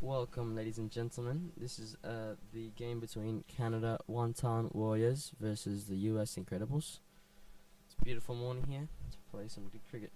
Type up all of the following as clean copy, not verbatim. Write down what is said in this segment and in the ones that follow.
Welcome, ladies and gentlemen. This is the game between Canada Watan Warriors versus the US Incredibles. It's a beautiful morning here to play some good cricket.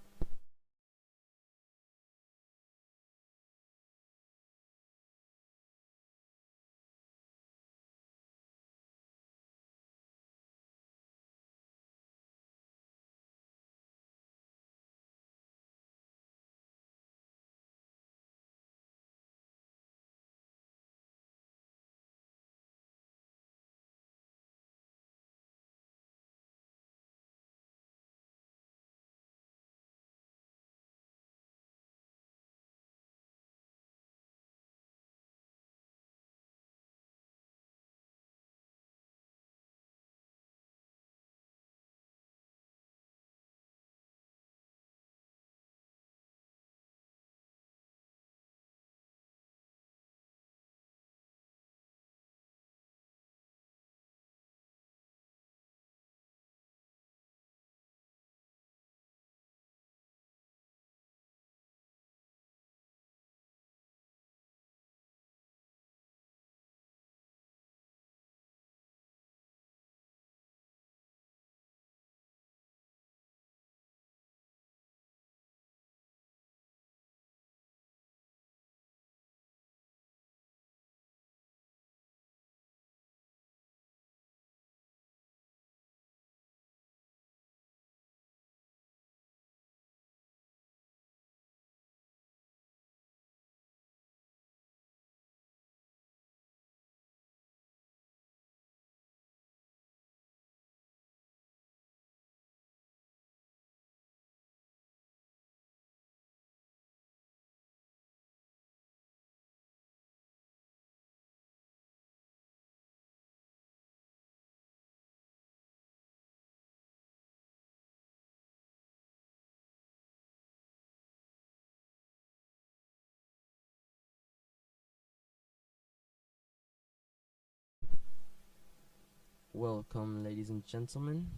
Welcome, ladies and gentlemen,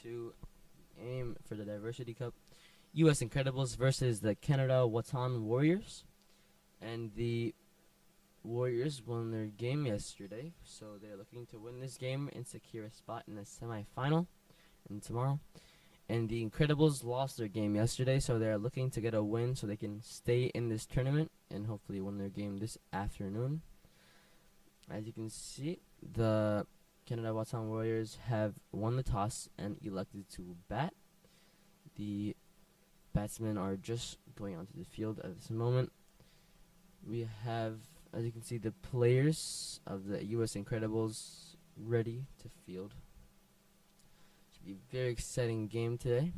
to aim for the Diversity Cup. US Incredibles versus the Canada Watan Warriors. And the Warriors won their game yesterday, so they're looking to win this game and secure a spot in the semi-final and tomorrow. And the Incredibles lost their game yesterday, so they're looking to get a win so they can stay in this tournament and hopefully win their game this afternoon. As you can see, the Canada Watan Warriors have won the toss and elected to bat. The batsmen are just going onto the field at this moment. We have, as you can see, the players of the US Incredibles ready to field. Should be a very exciting game today,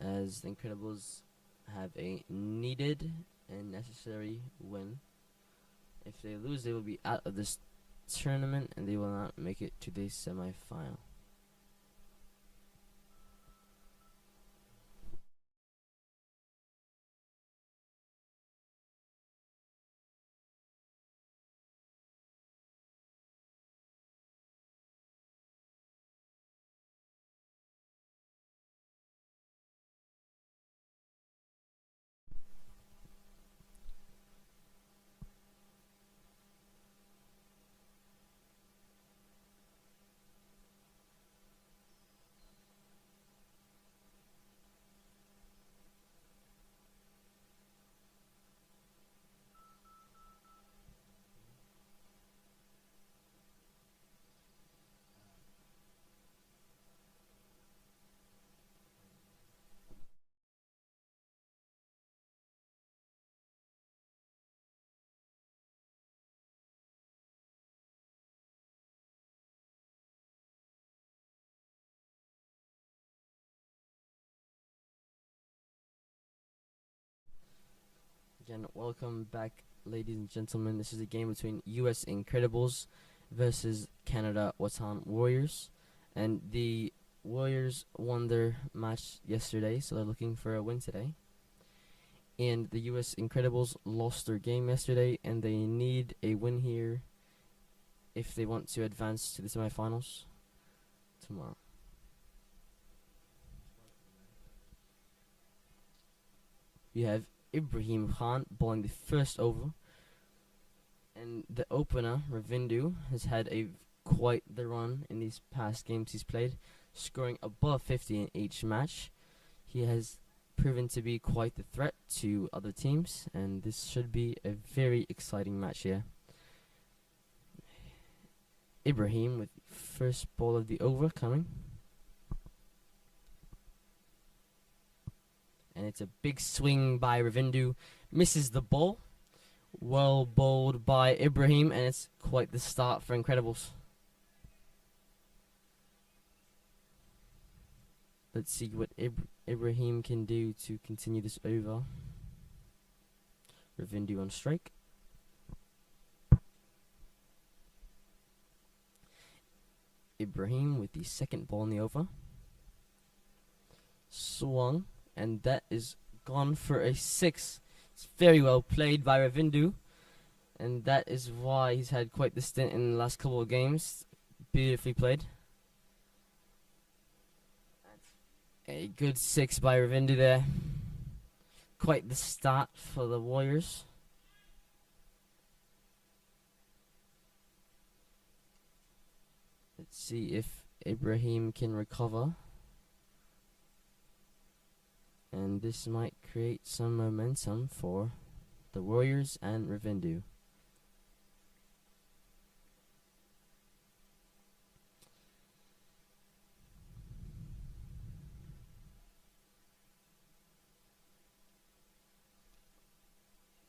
as the Incredibles have a needed and necessary win. If they lose, they will be out of this tournament and they will not make it to the semi-final. Again, welcome back, ladies and gentlemen. This is a game between US Incredibles versus Canada Watan Warriors. And the Warriors won their match yesterday, so they're looking for a win today. And the US Incredibles lost their game yesterday, and they need a win here if they want to advance to the semifinals tomorrow. We have Ibrahim Khan bowling the first over. And the opener, Ravindu, has had quite the run in these past games he's played, scoring above 50 in each match. He has proven to be quite the threat to other teams, and this should be a very exciting match here. Ibrahim with the first ball of the over coming. And it's a big swing by Ravindu. Misses the ball. Well bowled by Ibrahim, and it's quite the start for Incredibles. Let's see what Ibrahim can do to continue this over. Ravindu on strike. Ibrahim with the second ball in the over. Swung, and that is gone for a 6. It's very well played by Ravindu, and that is why he's had quite the stint in the last couple of games. Beautifully played. A good 6 by Ravindu there. Quite the start for the Warriors. Let's see if Ibrahim can recover. And this might create some momentum for the Warriors and Ravindu.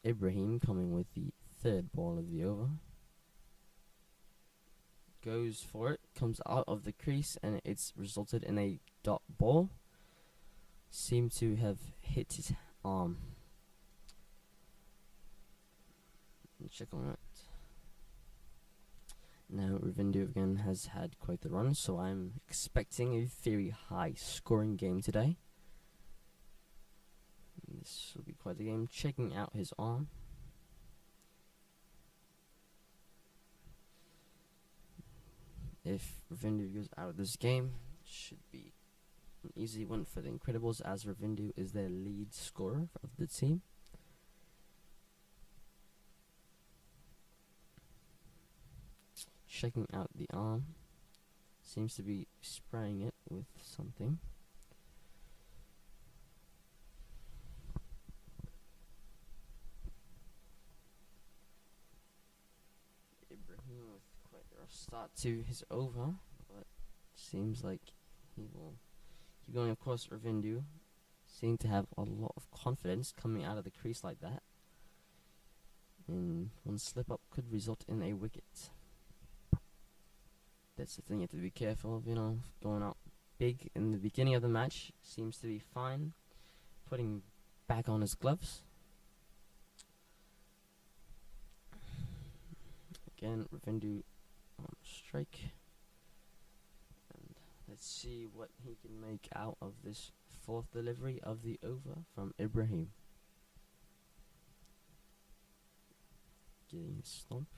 Ibrahim coming with the third ball of the over. Goes for it, comes out of the crease, and it's resulted in a dot ball. Seemed to have hit his arm. Check on that. Now Ravindu again has had quite the run, so I'm expecting a very high scoring game today. This will be quite the game. Checking out his arm. If Ravindu goes out of this game, it should be an easy one for the Incredibles, as Ravindu is their lead scorer of the team. Checking out the arm. Seems to be spraying it with something. Ibrahim with quite a rough start to his over, but seems like he will keep going. Of course, Ravindu seemed to have a lot of confidence coming out of the crease like that, and one slip up could result in a wicket. That's the thing, you have to be careful of, going out big in the beginning of the match. Seems to be fine. Putting back on his gloves. Again, Ravindu on strike. And let's see what he can make out of this fourth delivery of the over from Ibrahim. Getting a stomp.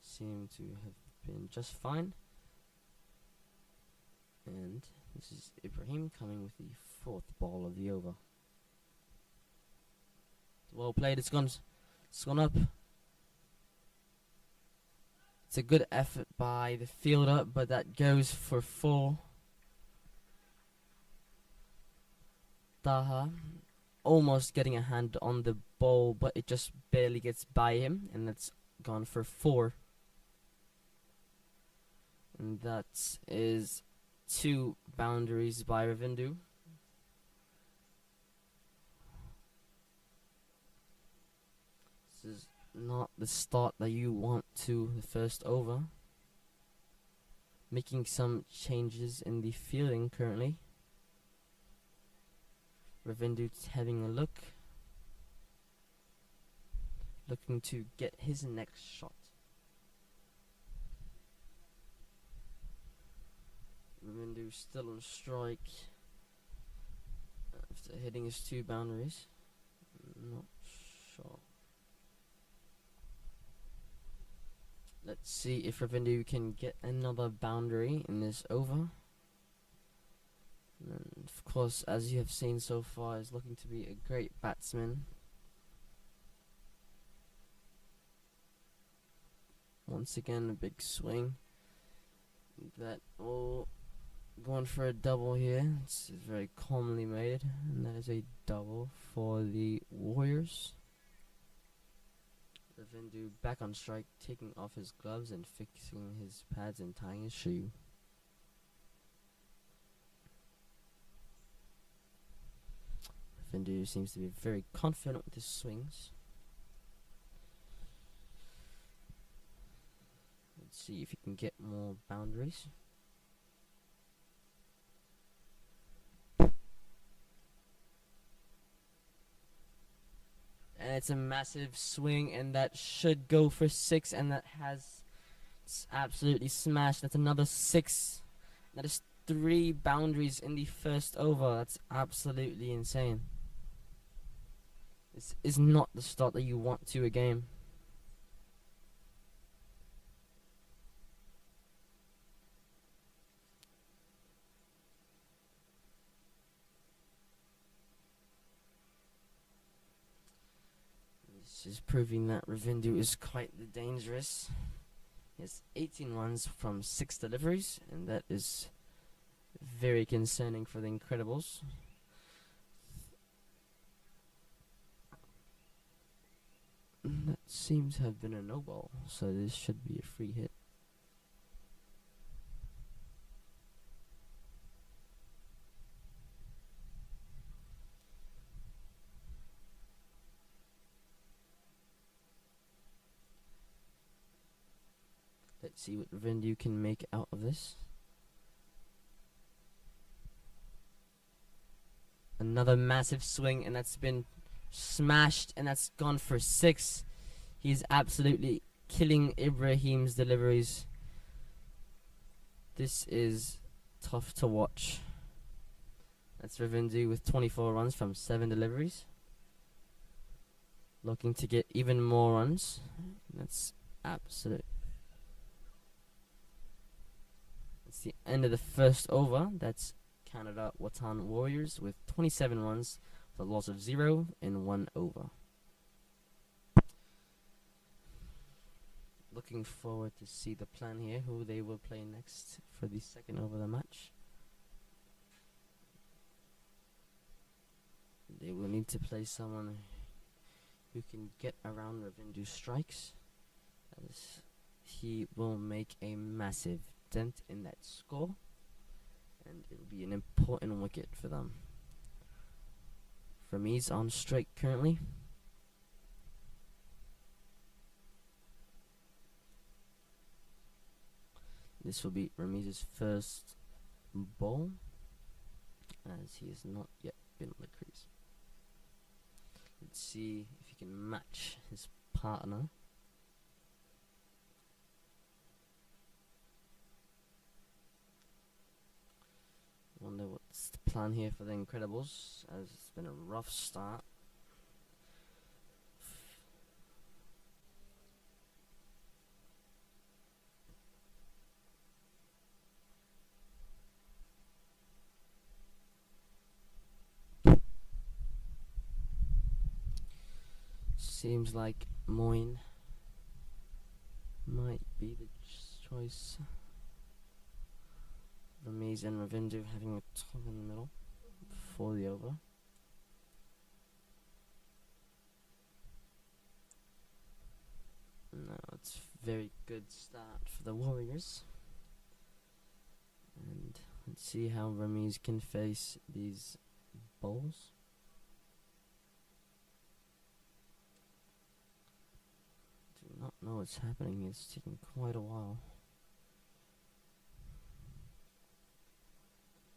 Seem to have been just fine. And this is Ibrahim coming with the fourth ball of the over. Well played, it's gone up. It's a good effort by the fielder, but that goes for 4. Taha almost getting a hand on the ball, but it just barely gets by him, and that's gone for 4. And that is 2 boundaries by Ravindu. This is not the start that you want to the first over. Making some changes in the fielding currently. Ravindu having a look. Looking to get his next shot. Ravindu still on strike after hitting his 2 boundaries. Not sure. Let's see if Ravindu can get another boundary in this over. And of course, as you have seen so far, is looking to be a great batsman. Once again, a big swing. That all going for a double here. It's very calmly made, and that is a double for the Warriors. Ravindu back on strike, taking off his gloves and fixing his pads and tying his shoe. Ravindu seems to be very confident with his swings. Let's see if he can get more boundaries. And it's a massive swing, and that should go for 6, and that has absolutely smashed. That's another 6. That is 3 boundaries in the first over. That's absolutely insane. This is not the start that you want to a game. This is proving that Ravindu is quite dangerous. He has 18 runs from 6 deliveries, and that is very concerning for the Incredibles. That seems to have been a no ball, so this should be a free hit. Let's see what Ravindu can make out of this. Another massive swing, and that's been smashed, and that's gone for 6. He's absolutely killing Ibrahim's deliveries. This is tough to watch. That's Ravindu with 24 runs from 7 deliveries. Looking to get even more runs. That's absolute. It's the end of the first over. That's Canada Watan Warriors with 27 runs for a loss of 0 in 1 over. Looking forward to see the plan here, who they will play next for the second over of the match. They will need to play someone who can get around Ravindu's strikes, as he will make a massive dent in that score, and it will be an important wicket for them. Ramiz on strike currently. This will be Ramiz's first ball, as he has not yet been on the crease. Let's see if he can match his partner. Wonder what's the plan here for the Incredibles, as it's been a rough start. Seems like Moyne might be the choice. Ramiz and Ravindu having a top in the middle for the over. No, it's a very good start for the Warriors. And let's see how Ramiz can face these bowls. Do not know what's happening. It's taking quite a while.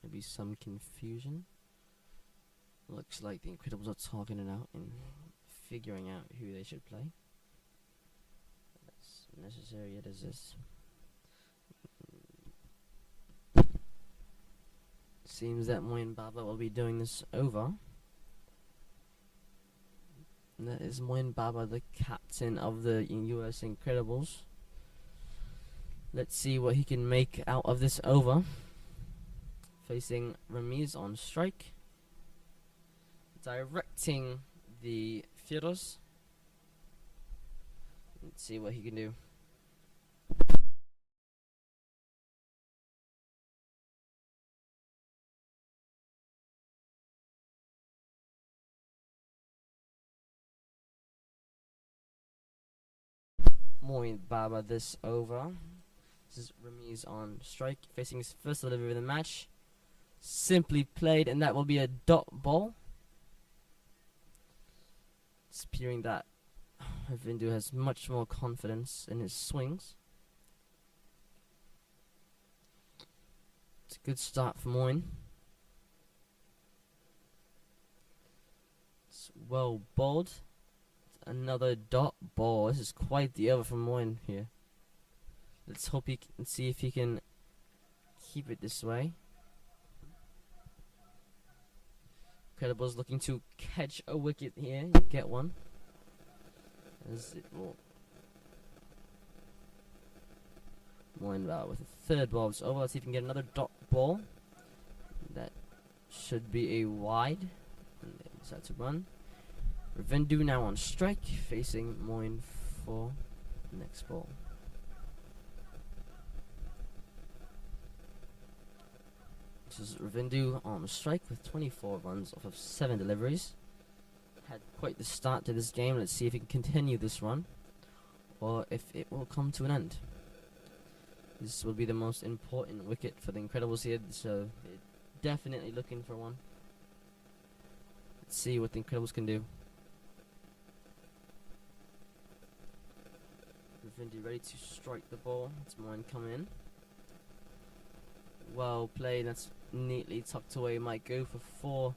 Maybe some confusion. Looks like the Incredibles are talking it out and figuring out who they should play. As necessary it is this. Seems that Moin Baba will be doing this over. And that is Moin Baba, the captain of the US Incredibles. Let's see what he can make out of this over. facing Ramiz on strike, directing the fielders. Let's see what he can do. Moin Baba this over. This is Ramiz on strike, facing his first delivery of the match. Simply played, and that will be a dot ball. It's appearing that Ravindu has much more confidence in his swings. It's a good start for Moin. It's well bowled. Another dot ball. This is quite the over from Moin here. Let's hope he can see if he can keep it this way. Incredible's looking to catch a wicket here. Get one. As it will. Moin with a third ball. It's over. Let's see if he can get another dot ball. That should be a wide. And they decide to run. Ravindu now on strike, facing Moin for the next ball. This is Ravindu on strike with 24 runs off of 7 deliveries. Had quite the start to this game. Let's see if he can continue this run, or if it will come to an end. This will be the most important wicket for the Incredibles here, so they're definitely looking for one. Let's see what the Incredibles can do. Ravindu ready to strike the ball. It's Moin coming in. Well played. That's neatly tucked away. Might go for 4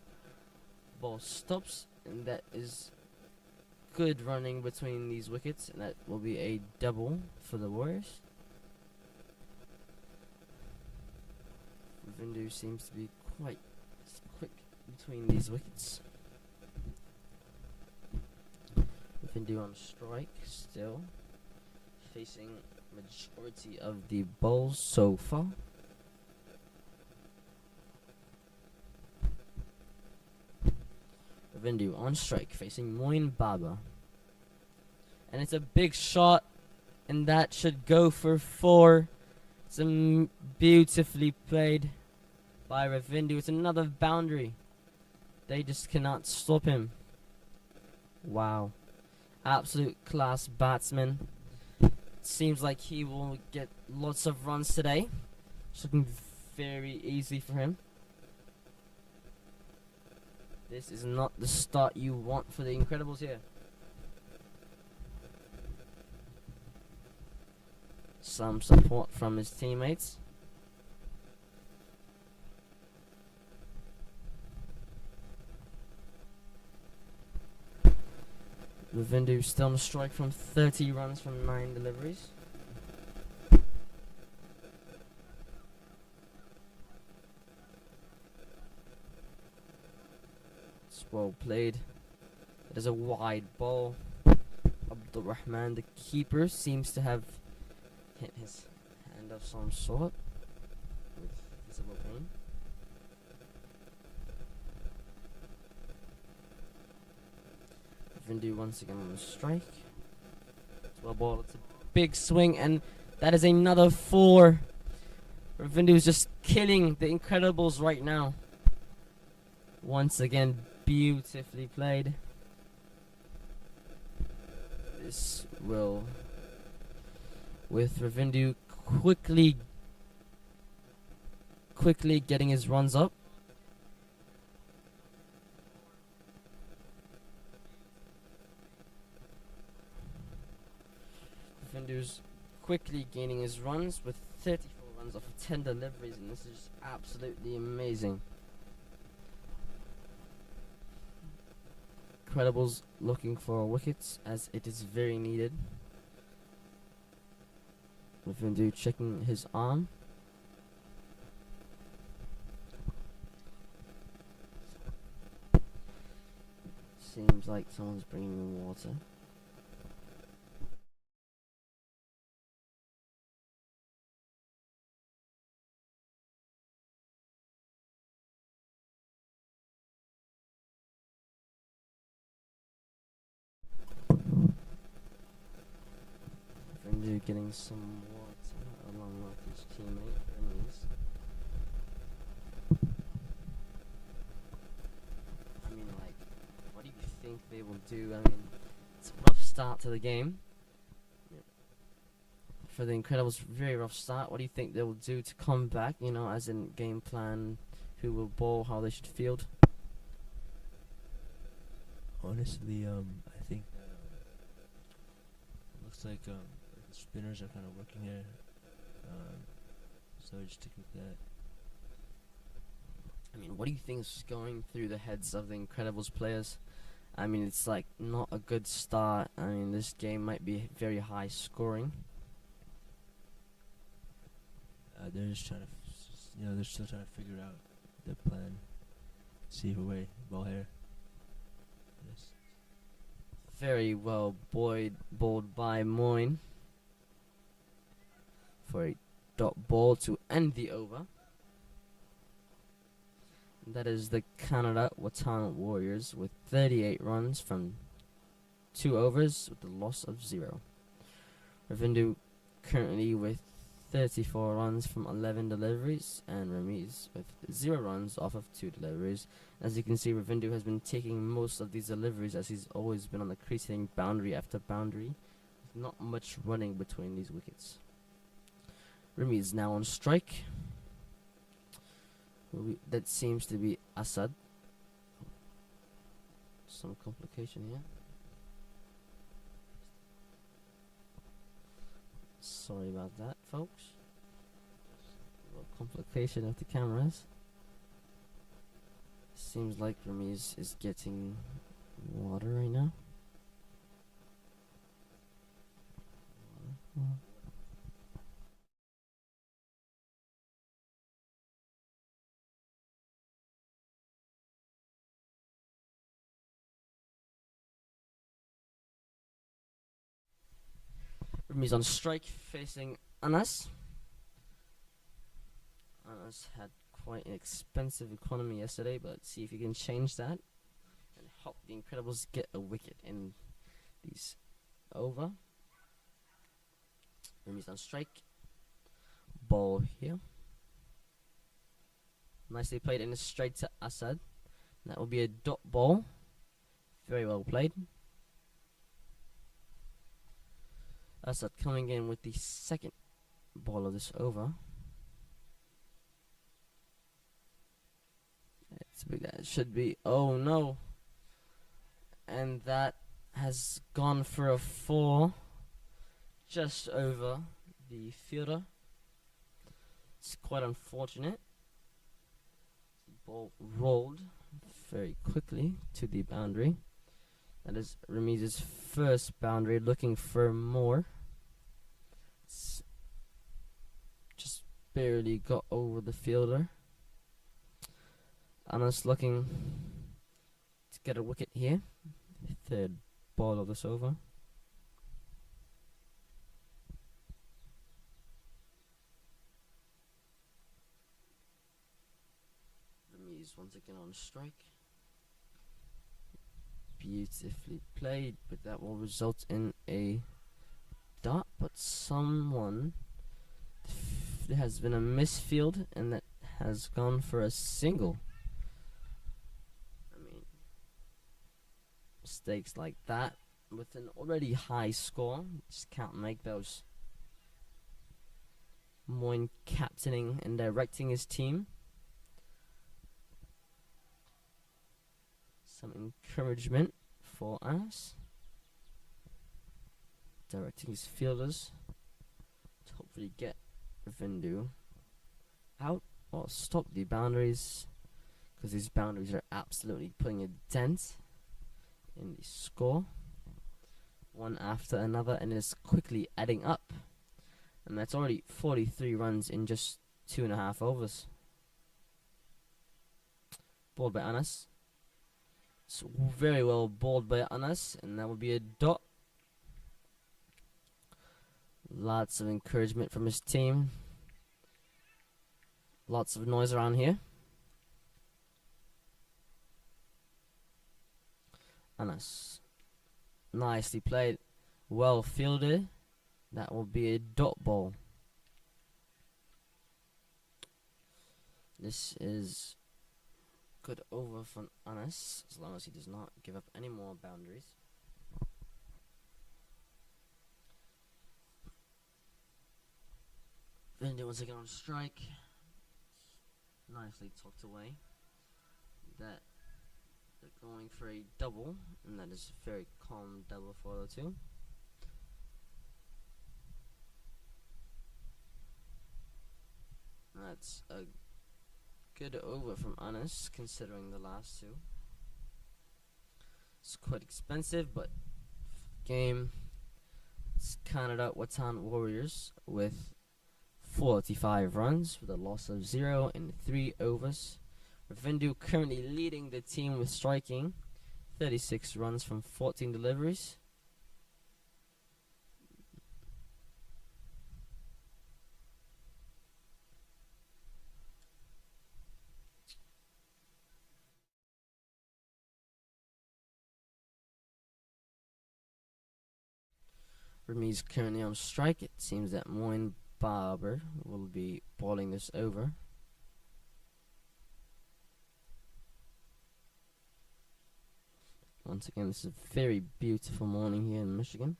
ball stops, and that is good running between these wickets, and that will be a double for the Warriors. Ravindu seems to be quite quick between these wickets. Ravindu on strike still, facing majority of the bowls so far. Ravindu on strike, facing Moin Baba. And it's a big shot, and that should go for 4. It's beautifully played by Ravindu. It's another boundary. They just cannot stop him. Wow. Absolute class batsman. Seems like he will get lots of runs today. It's looking very easy for him. This is not the start you want for the Incredibles here. Some support from his teammates. Ravindu still on the strike from 30 runs from 9 deliveries. It's well played. It is a wide ball. Abdul Rahman, the keeper, seems to have hit his hand of some sort with visible pain. Ravindu once again on the strike. It's well ball. It's a big swing, and that is another 4. Ravindu is just killing the Incredibles right now. Once again, beautifully played. This will, with Ravindu quickly getting his runs up. Ravindu's quickly gaining his runs with 34 runs off of 10 deliveries, and this is absolutely amazing. Incredibles looking for wickets, as it is very needed. Ravindu checking his arm. Seems like someone's bringing me water. Revenue getting some water along with his teammate Innings. I mean, like, what do you think they will do? I mean, it's a rough start to the game. For the Incredibles, very rough start. What do you think they will do to come back? You know, as in game plan, who will bowl, how they should field. Honestly, I think it looks like the spinners are kind of working here. So I just stick with that. I mean, what do you think is going through the heads of the Incredibles players? I mean, it's like not a good start. I mean, this game might be very high scoring. They're just trying to, they're still trying to figure out their plan. See who way ball here. Yes. Very well bowled by Moyne for a dot ball to end the over. That is the Canada Watan Warriors with 38 runs from 2 overs with the loss of 0. Ravindu currently with 34 runs from 11 deliveries, and Ramiz with 0 runs off of 2 deliveries. As you can see, Ravindu has been taking most of these deliveries as he's always been on the crease hitting boundary after boundary. There's not much running between these wickets. Ramiz now on strike. That seems to be Assad. Some complication here. Sorry about that, folks. A little complication of the cameras. Seems like Ramiz is getting water right now. Ramiz on strike facing Anas. Anas had quite an expensive economy yesterday, but let's see if he can change that and help the Incredibles get a wicket in these over. Ramiz on strike. Ball here. Nicely played in straight to Assad. That will be a dot ball. Very well played. Assad coming in with the second ball of this over. That should be, oh no. And that has gone for a 4 just over the fielder. It's quite unfortunate. The ball rolled very quickly to the boundary. That is Ramiz's first boundary, looking for more. It's just barely got over the fielder. Anas looking to get a wicket here. Third ball of this over. Ramiz once again on strike. Beautifully played, but that will result in a dot. But there has been a misfield, and that has gone for a single. I mean, mistakes like that with an already high score just can't make those. Moyne captaining and directing his team. Some encouragement for us. Directing his fielders to hopefully get Ravindu out or stop the boundaries, because these boundaries are absolutely putting a dent in the score. One after another, and it's quickly adding up. And that's already 43 runs in just 2.5 overs. Balled by Anas. It's very well balled by Anas, and that will be a dot. Lots of encouragement from his team. Lots of noise around here. Anas. Nicely played. Well fielded. That will be a dot ball. This is good over from Anas, as long as he does not give up any more boundaries. Vindy once again on strike. Nicely tucked away. That they're going for a double, and that is a very calm double for the two. That's a good over from Anas, considering the last two. It's quite expensive, but game. It's Canada Watan Warriors with 45 runs with a loss of 0 in 3 overs. Ravindu currently leading the team with striking 36 runs from 14 deliveries. Rami's currently on strike. It seems that Moin Barber will be balling this over. Once again, this is a very beautiful morning here in Michigan.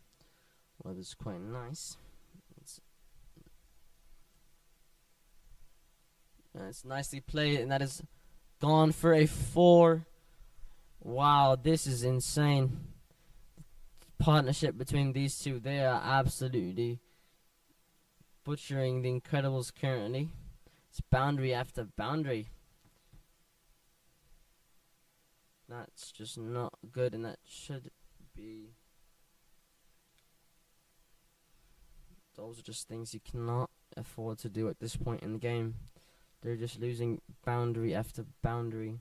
Weather's quite nice. It's nicely played, and that is gone for a 4. Wow, this is insane. Partnership between these two, they are absolutely butchering the Incredibles currently. It's boundary after boundary. That's just not good, and that should be... Those are just things you cannot afford to do at this point in the game. They're just losing boundary after boundary.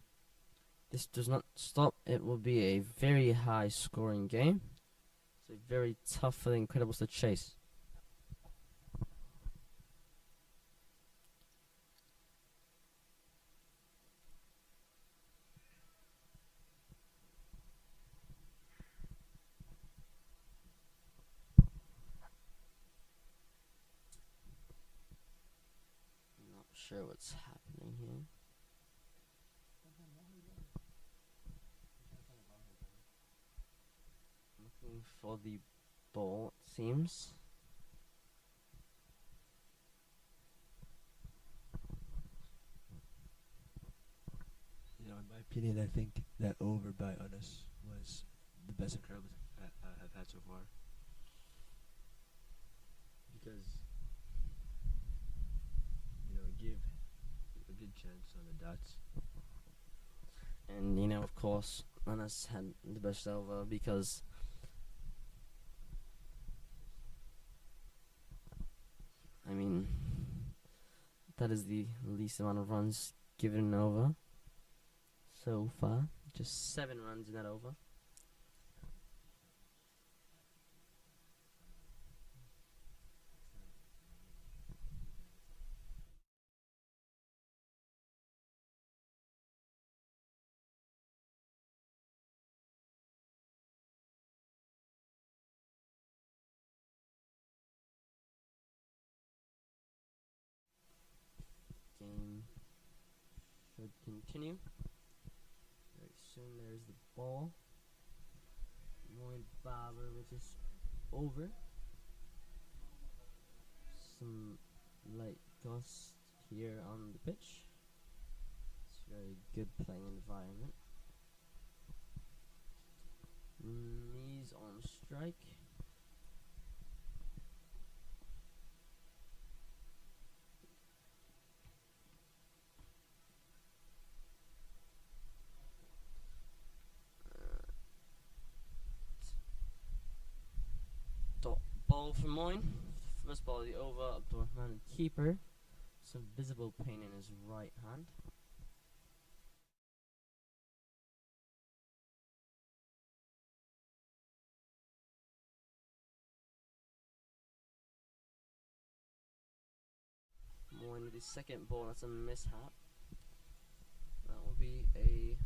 This does not stop. It will be a very high scoring game. It's very tough for the Incredibles to chase. I'm not sure what's happening here. Looking for the ball, it seems. You know, in my opinion, I think that over by Anas was the best Incredibles have had so far. Because, you know, give a good chance on the dots. And, you know, of course, Anas had the best over because I mean, that is the least amount of runs given over so far. Just 7 runs in that over. Game should continue. Very soon there's the ball. Moin Barber, which is over. Some light gust here on the pitch. It's a very good playing environment. Knees on strike. Ball for Moin. First ball of the over, Abdurrahman keeper. Some visible pain in his right hand. Moin with his second ball, that's a mishap. That will be a...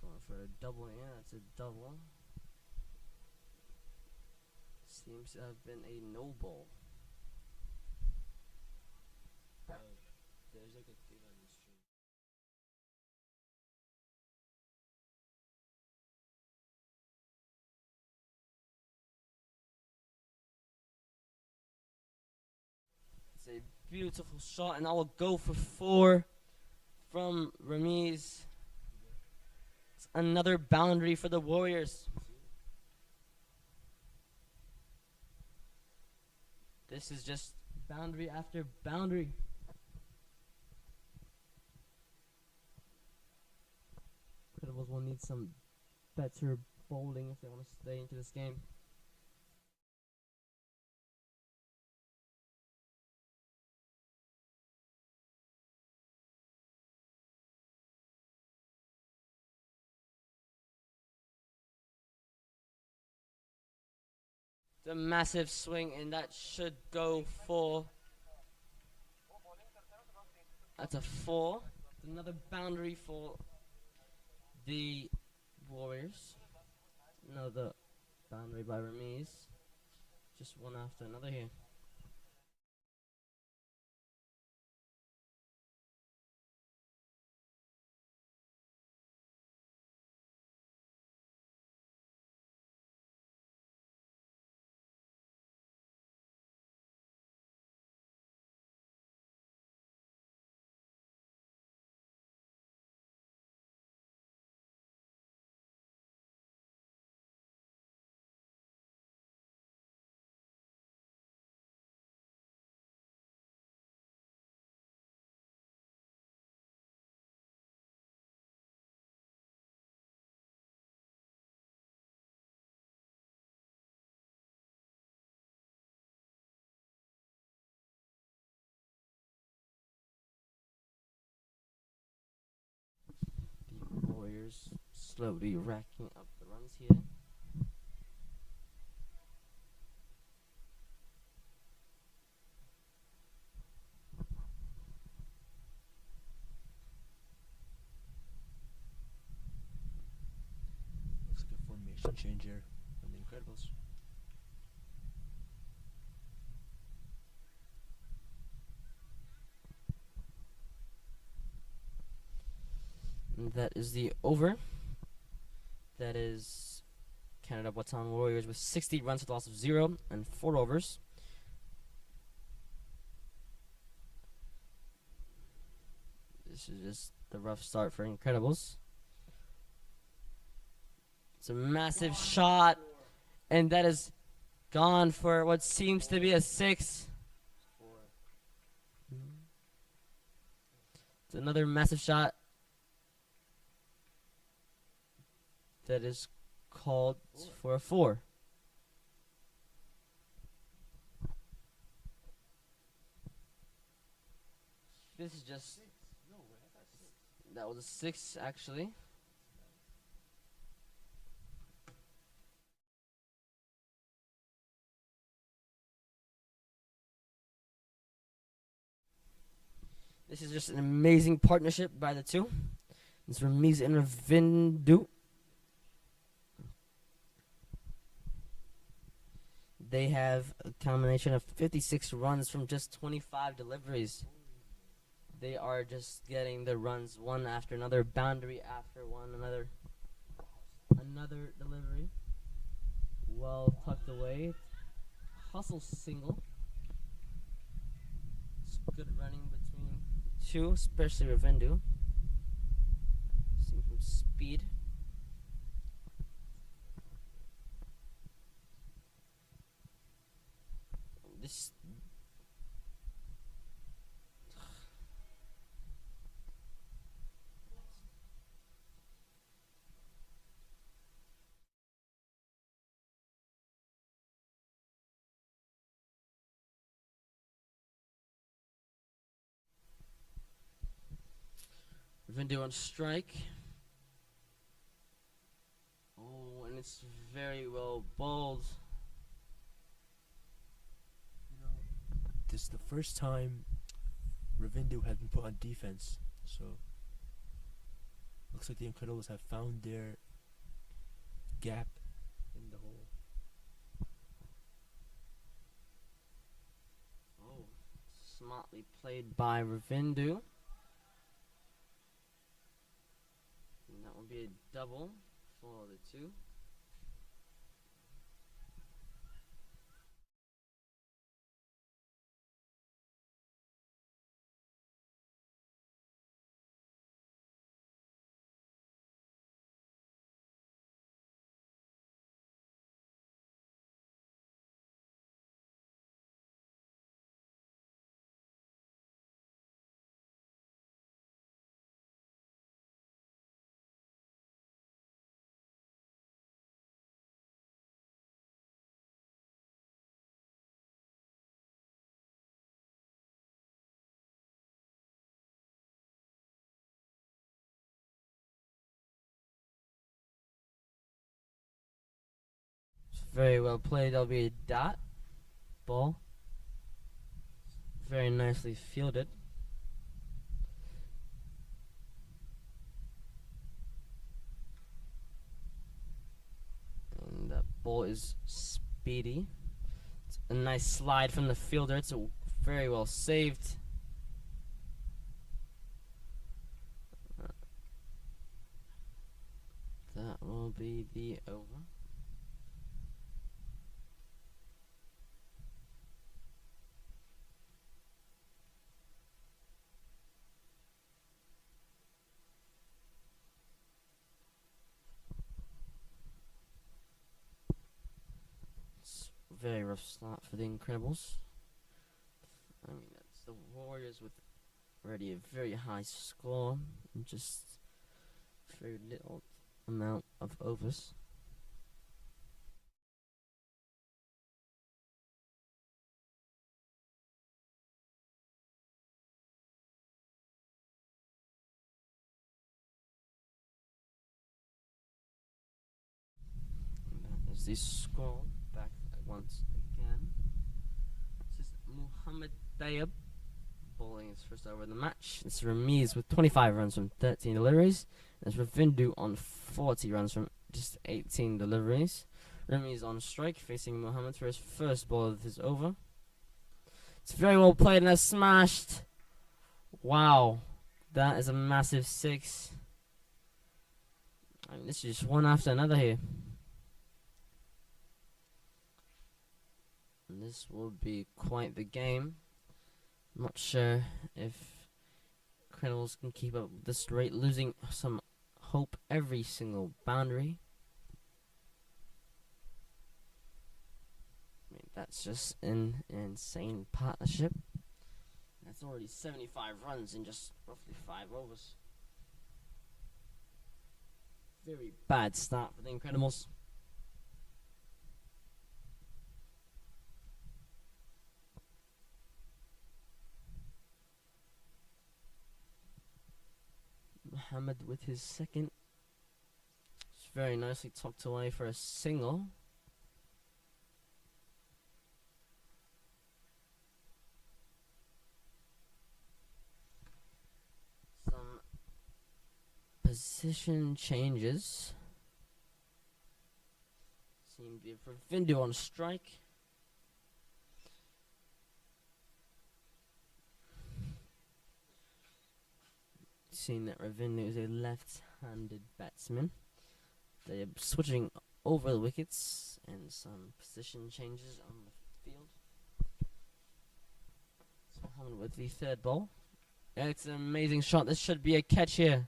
Going for a double here, that's a double. seems to have been a no ball. There's like a thing on this stream. It's a beautiful shot, and I will go for 4 from Ramiz. It's another boundary for the Warriors. This is just boundary after boundary. Incredibles will need some better bowling if they want to stay into this game. The massive swing, and that should go for. That's a 4. Another boundary for the Warriors. Another boundary by Ramiz. Just one after another here. The Warriors slowly racking up the runs here. Looks like a formation change here from the Incredibles. And that is the over. That is Canada Watan Warriors with 60 runs with a loss of 0 and 4 overs. This is just the rough start for Incredibles. It's a massive shot, and that is gone for what seems to be a 6. It's another massive shot. That is called for a 4. This is just. That was a 6, actually. This is just an amazing partnership by the two. It's Ramiz and Ravindu. They have a combination of 56 runs from just 25 deliveries. They are just getting the runs one after another, boundary after one, another delivery. Well tucked away. Hustle single. It's good running between two, especially Ravindu. Seeing some speed. This Ravindu on strike. Oh, and it's very well bowled. This is the first time Ravindu has been put on defense, so looks like the Incredibles have found their gap in the hole. Smartly played by Ravindu. And that will be a double for the two. Very well played. That'll be a dot ball. Very nicely fielded. And that ball is speedy. It's a nice slide from the fielder. It's very well saved. That will be the over. Very rough start for the Incredibles. I mean, that's the Warriors with already a very high score and just very little amount of overs. And that is the score. Back once again. This is Muhammad Dayab bowling his first over of the match. It's Ramiz with 25 runs from 13 deliveries. It's Ravindu on 40 runs from just 18 deliveries. Ramiz on strike, facing Muhammad for his first ball of his over. It's very well played and has smashed. Wow, that is a massive six. I mean, this is just one after another here. And this will be quite the game. I'm not sure if Incredibles can keep up this rate, losing some hope every single boundary. I mean, that's just an insane partnership. That's already 75 runs in just roughly 5 overs. Very bad start for the Incredibles. Muhammad with his second. It's very nicely tucked away for a single. Some position changes. Seem to be for Vindu on strike. Seeing that Ravindu is a left-handed batsman. They are switching over the wickets and some position changes on the field. So Muhammad with the third ball. It's an amazing shot. This should be a catch here.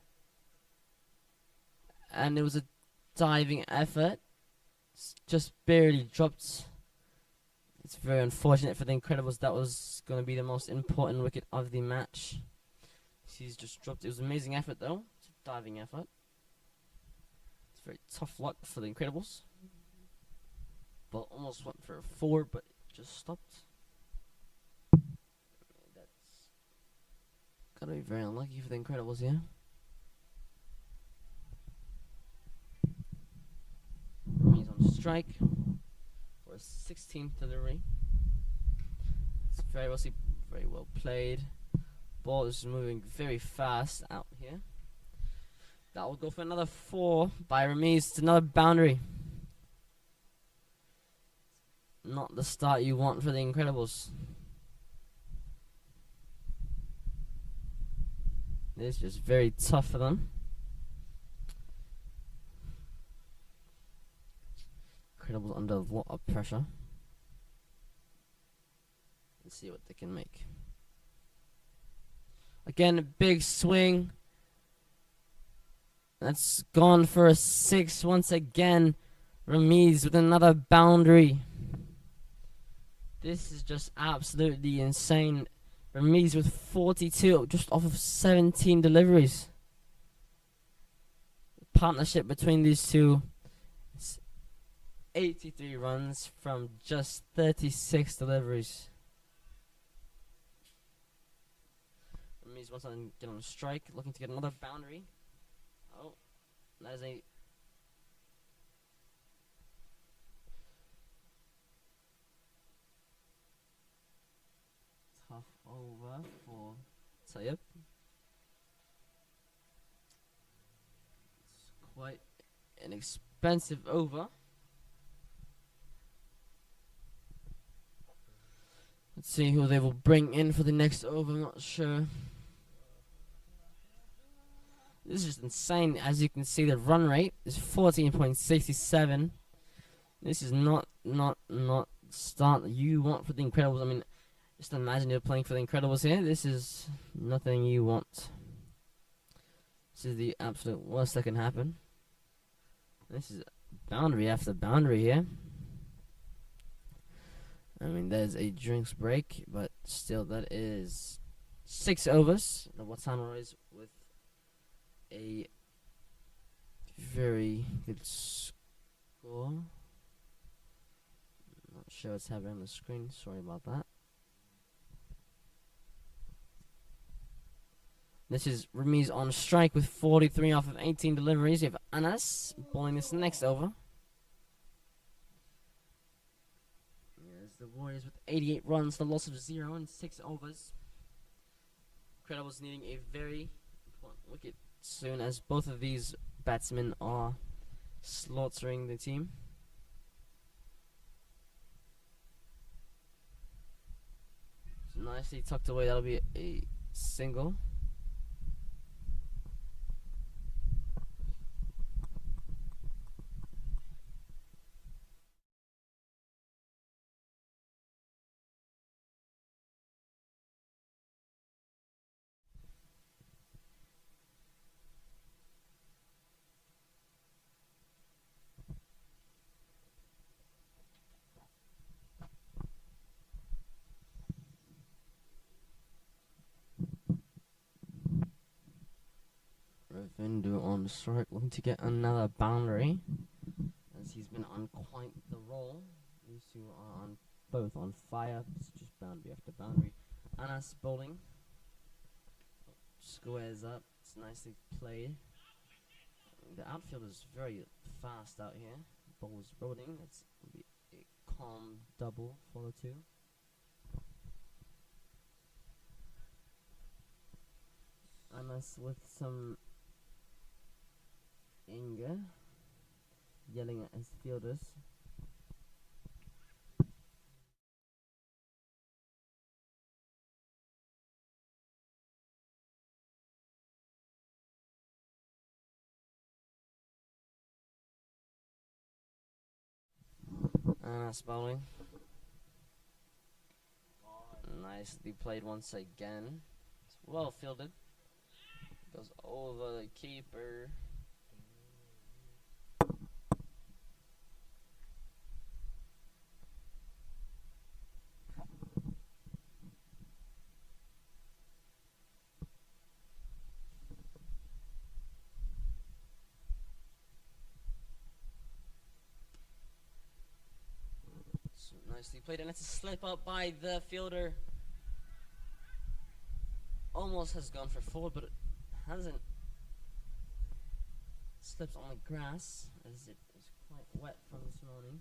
And it was a diving effort. It's just barely dropped. It's very unfortunate for the Incredibles. That was going to be the most important wicket of the match. He's just dropped. It was an amazing effort though. It's a diving effort. It's very tough luck for the Incredibles. But almost went for a 4, but it just stopped. That's gotta be very unlucky for the Incredibles here. He's on strike for a 16th delivery. It's very well played. Ball is moving very fast out here. That will go for another 4 by Ramiz. It's another boundary. Not the start you want for the Incredibles. It's just very tough for them. Incredibles under a lot of pressure. Let's see what they can make. Again, a big swing. That's gone for a 6 once again. Remise with another boundary. This is just absolutely insane. Remise with 42, just off of 17 deliveries. The partnership between these two is 83 runs from just 36 deliveries. Remise wants to get on a strike, looking to get another boundary. Oh, there's a tough over for Tayyip. It's quite an expensive over. Let's see who they will bring in for the next over. I'm not sure. This is just insane. As you can see, the run rate is 14.67. This is not start that you want for the Incredibles. I mean, just imagine you're playing for the Incredibles here. This is nothing you want. This is the absolute worst that can happen. This is boundary after boundary here. I mean, there's a drinks break, but still, that is 6 overs. The Watan Warriors with a very good score. Not sure what's happening on the screen. Sorry about that. This is Remise on strike with 43 off of 18 deliveries. You have Anas bowling this next over. There's the Warriors with 88 runs, the loss of 0 in 6 overs. Incredibles needing a very important wicket soon, as both of these batsmen are slaughtering the team. So nicely tucked away. That'll be a single. Ravindu on strike, looking to get another boundary, as he's been on quite the roll. These two are on both on fire. It's just boundary after boundary. Anas bowling, squares up. It's nicely played. The outfield is very fast out here. Ball's rolling. It's gonna be a calm double for the two. Anas with some anger, yelling at his fielders. Anas bowling. Nicely played once again. It's well fielded. Goes over the keeper. So nicely played, and it's a slip up by the fielder. Almost has gone for 4, but it hasn't. Slips on the grass, as it is quite wet from this morning.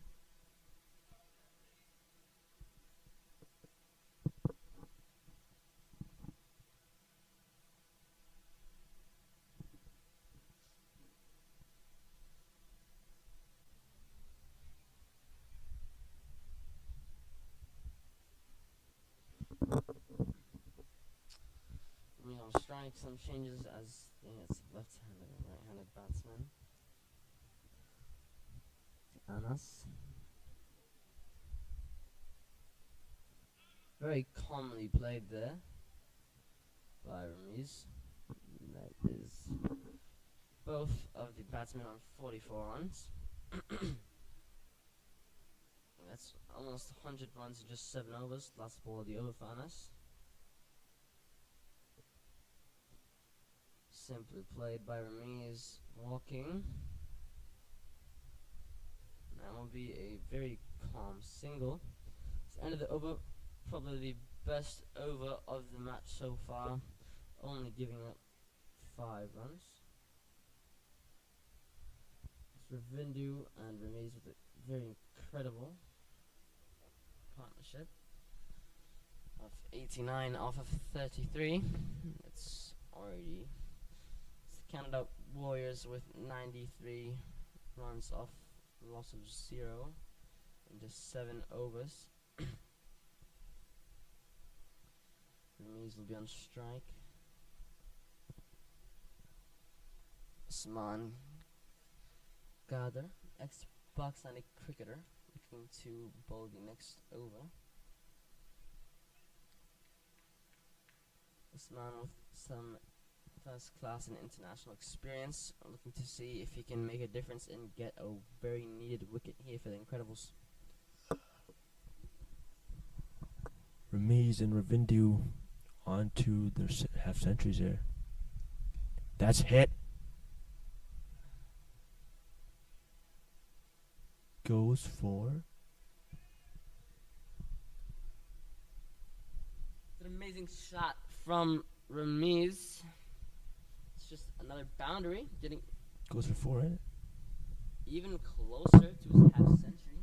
On strike. trying some changes as it's left-handed and right-handed batsman. Anas. Very calmly played there by Ramiz. That is both of the batsmen on 44 runs. That's almost 100 runs in just 7 overs. Last ball of the over for Anas. Simply played by Ramiz, walking. That will be a very calm single. It's the end of the over, probably the best over of the match so far, only giving up 5 runs. It's Ravindu and Ramiz with a very incredible partnership of 89 off of 33. It's already Canada Warriors with 93 runs off loss of 0 in just 7 overs. Ramiz will be on strike. Usman Gadar, ex-Pakistani cricketer, looking to bowl the next over. Usman with some first class and international experience, looking to see if he can make a difference and get a very needed wicket here for the Incredibles. Ramiz and Ravindu onto their half centuries there. That's hit. Goes for. It's an amazing shot from Ramiz. Just another boundary, getting goes for 4, ain't it? Even closer to his half century.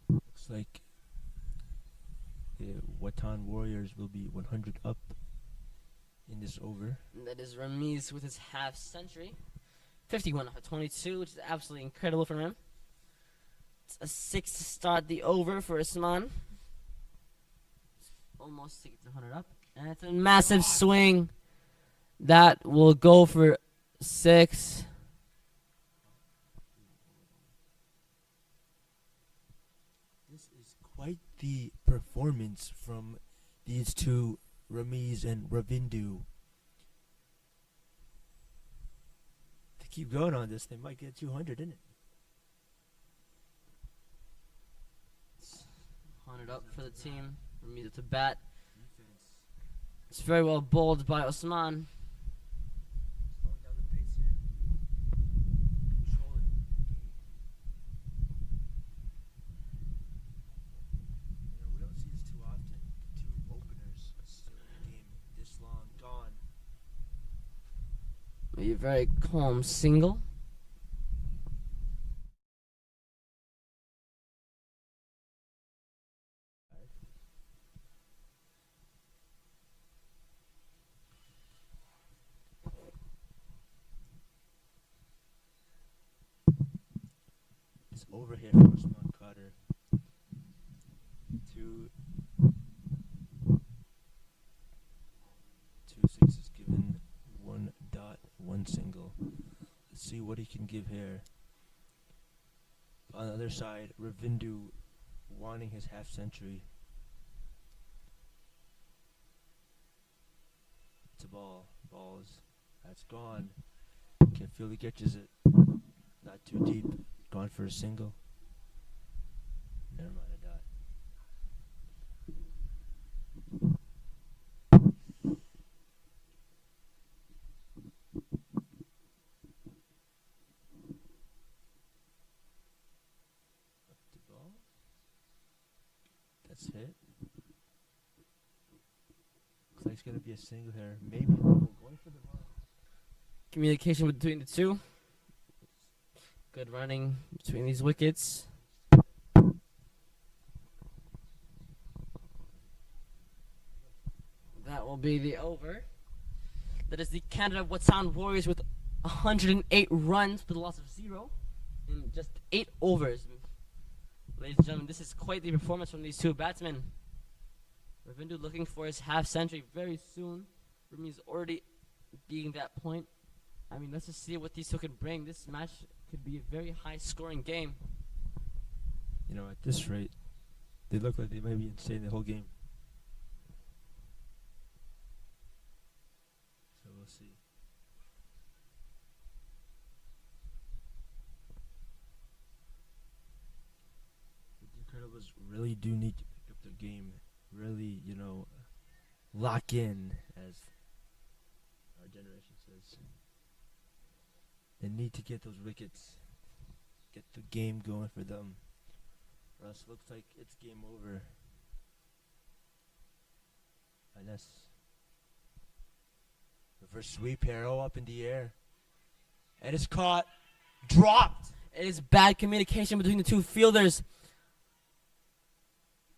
Looks like the Watan Warriors will be 100 up in this over. And that is Ramiz with his half century. 51 off of 22, which is absolutely incredible for him. It's a 6 to start the over for Usman. Almost to get to 100 up. And it's a massive swing. That will go for 6. This is quite the performance from these two, Ramiz and Ravindu. To keep going on this, they might get 200, isn't it? 100 up for the team. Ramiz to bat. It's very well bowled by Usman. Slowing down the pace here. Controlling the game. We don't see this too often. 2 openers still in the game this long gone. A very calm single. Over here for Usman Carter. 2 sixes given, 1 dot, 1 single. Let's see what he can give here. On the other side, Ravindu wanting his half century. It's a ball. Balls. That's gone. Can feel he catches it. Not too deep. Gone for a single. Never mind a dot. Up the ball. That's hit. Looks like it's going to be a single here. Maybe going for the ball. Communication between the two. Good running between these wickets. That will be the over. That is the Canada Watan Warriors with 108 runs with a loss of 0 in just 8 overs. Ladies and gentlemen, this is quite the performance from these two batsmen. Ravindu looking for his half century very soon. Rami's already being that point. I mean, let's just see what these two can bring. This match could be a very high-scoring game. You know, at this rate, they look like they might be insane the whole game. So we'll see. The Incredibles really do need to pick up their game. Really, lock in, as our generation says. They need to get those wickets, get the game going for them, or else it looks like it's game over. Unless reverse sweep arrow up in the air, and it's caught, dropped. It is bad communication between the two fielders.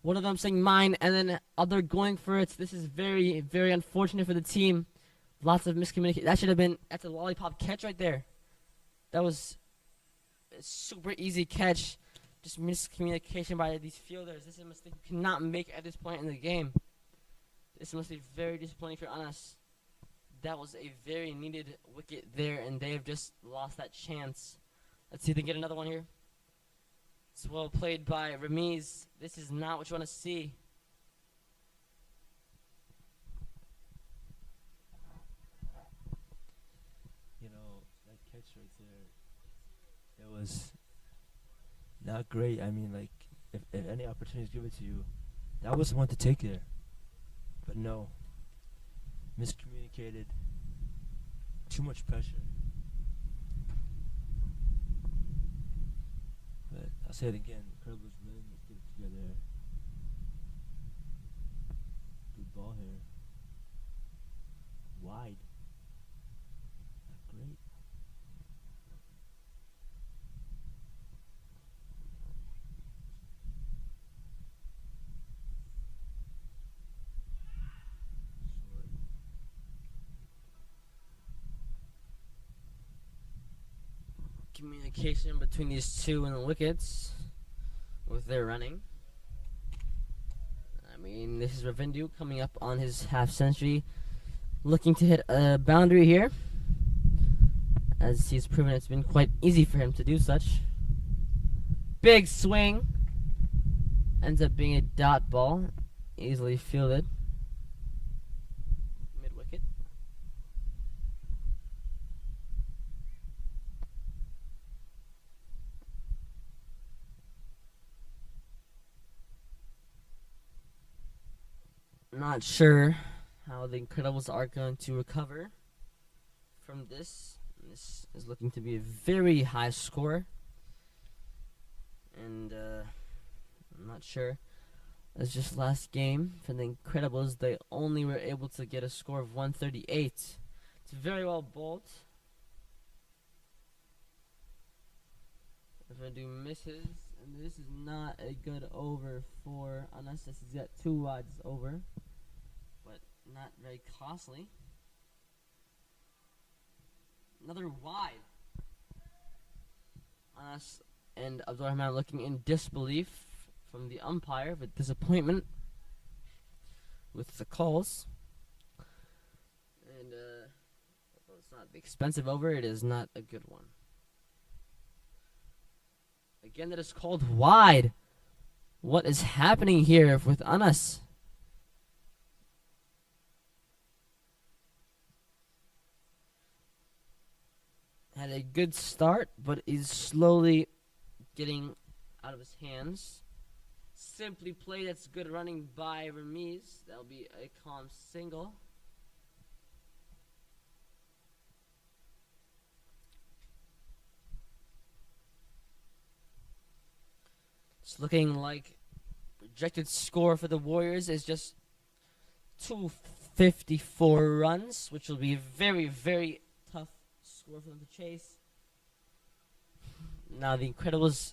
One of them saying mine, and then other going for it. This is very, very unfortunate for the team. Lots of miscommunication. That should have been, that's a lollipop catch right there. That was a super easy catch. Just miscommunication by these fielders. This is a mistake you cannot make at this point in the game. This must be very disappointing for us. That was a very needed wicket there, and they have just lost that chance. Let's see if they get another one here. It's well played by Ramiz. This is not what you want to see. That catch right there, it was not great. I mean, like, if any opportunities given to you, that was the one to take there. But no, miscommunicated, too much pressure. But I'll say it again, Incredibles really need to get it together. Good ball here. Wide. Not great. Communication between these two and the wickets with their running. I mean, this is Ravindu coming up on his half century, looking to hit a boundary here, as he's proven it's been quite easy for him to do such. Big swing, ends up being a dot ball, easily fielded. Mid wicket. Not sure how the Incredibles are going to recover from this. This is looking to be a very high score. And I'm not sure. It's just last game for the Incredibles. They only were able to get a score of 138. It's very well bowled. If I do misses, and this is not a good over for, unless this is got 2 wides over, but not very costly. Another wide. Us and Abdul Rahman looking in disbelief from the umpire, with disappointment with the calls. And although it's not the expensive over, it is not a good one. Again, that is called wide. What is happening here with Anas? Had a good start, but is slowly getting out of his hands. Simply play, that's good running by Ramiz. That'll be a calm single. It's looking like projected score for the Warriors is just 254 runs, which will be a very, very tough score for them to chase. Now the Incredibles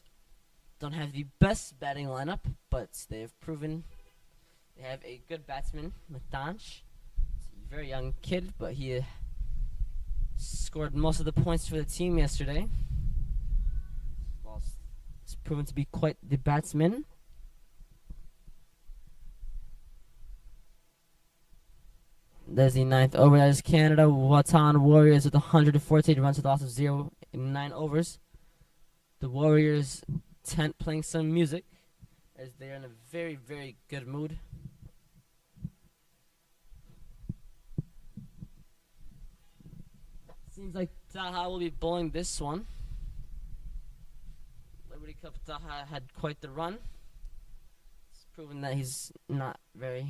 don't have the best batting lineup, but they have proven they have a good batsman, Watan. He's a very young kid, but he scored most of the points for the team yesterday. He's proven to be quite the batsman. There's the ninth over. That is Canada. Watan Warriors with 114 runs with a loss of 0 in 9 overs. The Warriors tent playing some music as they're in a very, very good mood. Seems like Taha will be bowling this one. Liberty Cup Taha had quite the run. It's proven that he's not very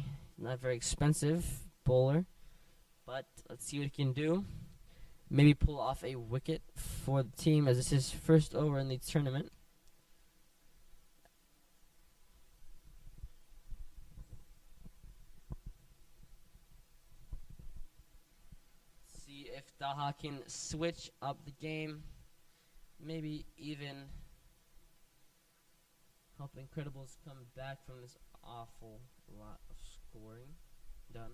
expensive bowler. But let's see what he can do. Maybe pull off a wicket for the team as this is his first over in the tournament. See if Daha can switch up the game. Maybe even help Incredibles come back from this awful lot of scoring. Done.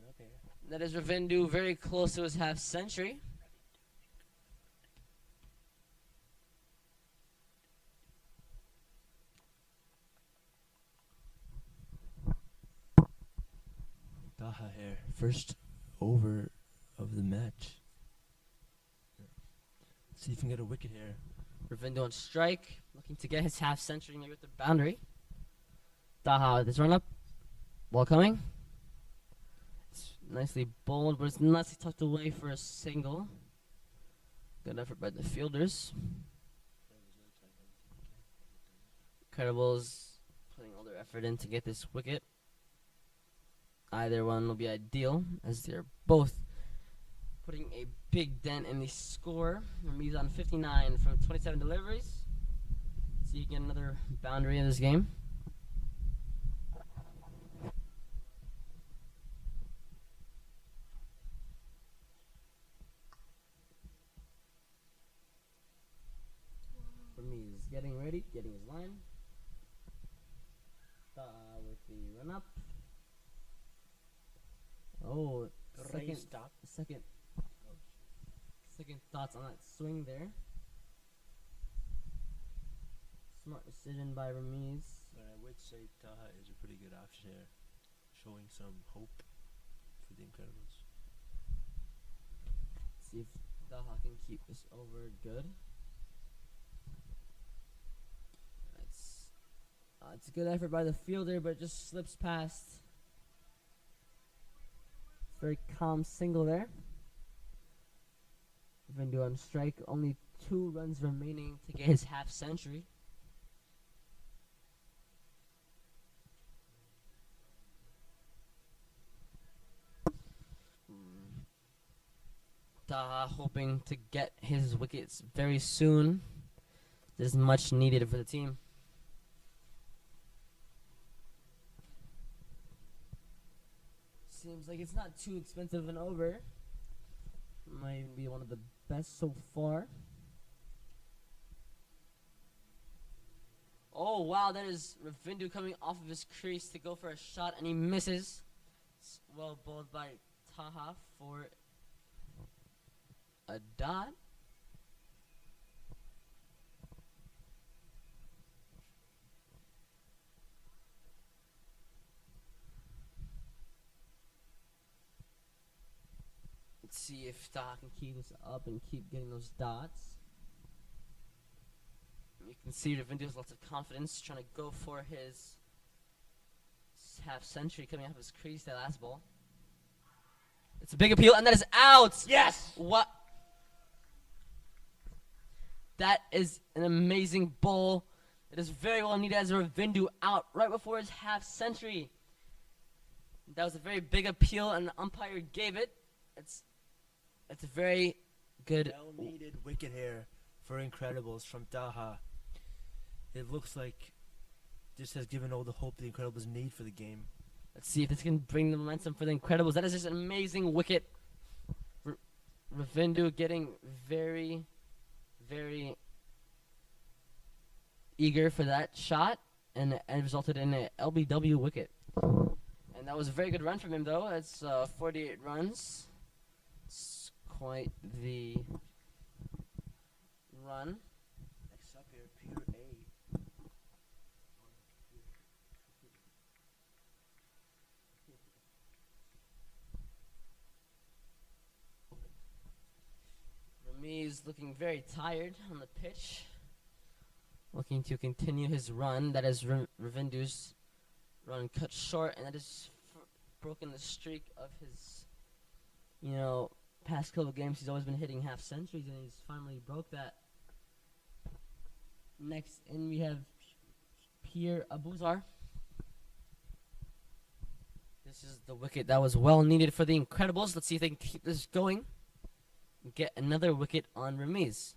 Up here. That is Ravindu very close to his half century. Taha here. First over of the match. See if we can get a wicket here. Ravindu on strike, looking to get his half century maybe with the boundary. Taha with his run up. Ball coming. It's nicely bowled, but it's nicely tucked away for a single. Good effort by the fielders. Incredibles putting all their effort in to get this wicket. Either one will be ideal as they're both putting a big dent in the score. He's on 59 from 27 deliveries. So you get another boundary in this game. He's getting ready, getting his line. With the run up. Oh, second thoughts on that swing there. Smart decision by Ramiz. But I would say Taha is a pretty good option here, showing some hope for the Incredibles. See if Taha can keep this over good. It's a good effort by the fielder, but it just slips past. Very calm single there. Ravindu on strike. Only 2 runs remaining to get his half century. Taha hoping to get his wickets very soon. This is much needed for the team. Seems like it's not too expensive an over. Might even be one of the best so far. Oh wow, that is Ravindu coming off of his crease to go for a shot and he misses. It's well bowled by Taha for a dot. Let's see if Taha can keep this up and keep getting those dots. You can see Ravindu has lots of confidence, trying to go for his half century coming off his crease that last ball. It's a big appeal, and that is out! Yes! What? That is an amazing bowl. It is very well needed as Ravindu out right before his half century. That was a very big appeal, and the umpire gave it. It's a very good. Well-needed wicket here for Incredibles from Taha. It looks like this has given all the hope the Incredibles need for the game. Let's see if this can bring the momentum for the Incredibles. That is just an amazing wicket. Ravindu getting very, very eager for that shot, and it resulted in an LBW wicket. And that was a very good run from him, though. It's 48 runs. It's quite the run. Next up here, Peter A. looking very tired on the pitch, looking to continue his run. That is Ravindu's run cut short, and that is broken the streak of his, past couple of games. He's always been hitting half centuries, and he's finally broke that. Next in, we have Pierre Abuzar. This is the wicket that was well needed for the Incredibles. Let's see if they can keep this going and get another wicket on Ramiz.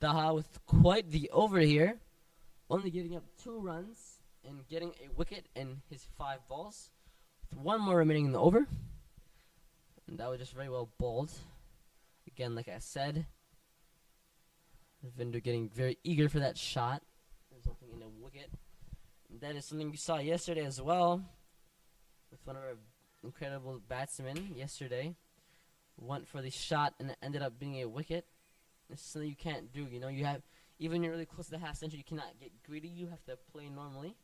Daha with quite the over here, only giving up 2 runs and getting a wicket in his 5 balls, with 1 more remaining in the over. And that was just very well bowled. Again, like I said, Ravinder getting very eager for that shot, resulting in a wicket. That is something we saw yesterday as well, with one of our incredible batsmen yesterday. Went for the shot and it ended up being a wicket. It's something you can't do. You have, even when you're really close to the half century, you cannot get greedy. You have to play normally,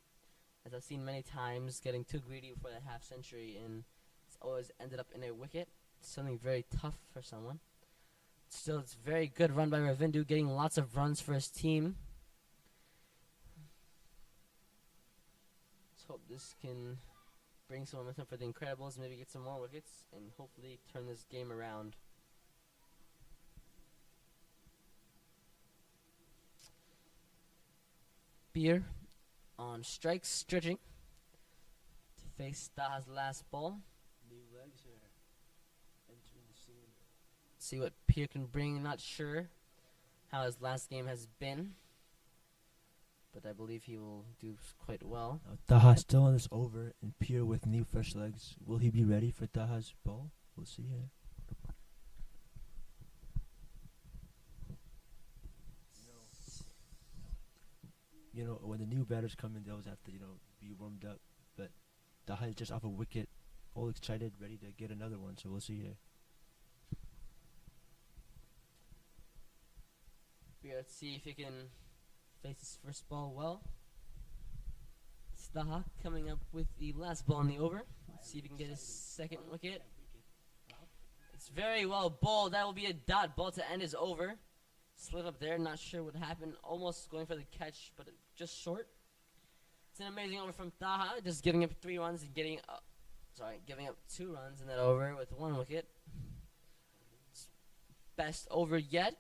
as I've seen many times, getting too greedy for that half century, and it's always ended up in a wicket. It's something very tough for someone. Still, it's very good run by Ravindu, getting lots of runs for his team. Hope this can bring some momentum for the Incredibles, maybe get some more wickets, and hopefully turn this game around. Beer on strikes, stretching to face Daha's last ball. New legs are entering the scene. See what Pierre can bring. Not sure how his last game has been, but I believe he will do quite well. Daha still on this over, and Pierre with new fresh legs. Will he be ready for Daha's ball? We'll see here. When the new batters come in, they always have to, be warmed up. But Daha is just off a wicket, all excited, ready to get another one. So we'll see here. Let's see if he can face his first ball well. It's Daha coming up with the last ball in the over. Let's see if he can get his second wicket. It's very well bowled. That will be a dot ball to end his over. Slid up there, not sure what happened. Almost going for the catch, but just short. It's an amazing over from Daha, just giving up 3 runs and giving up 2 runs in that over with 1 wicket. It's best over yet.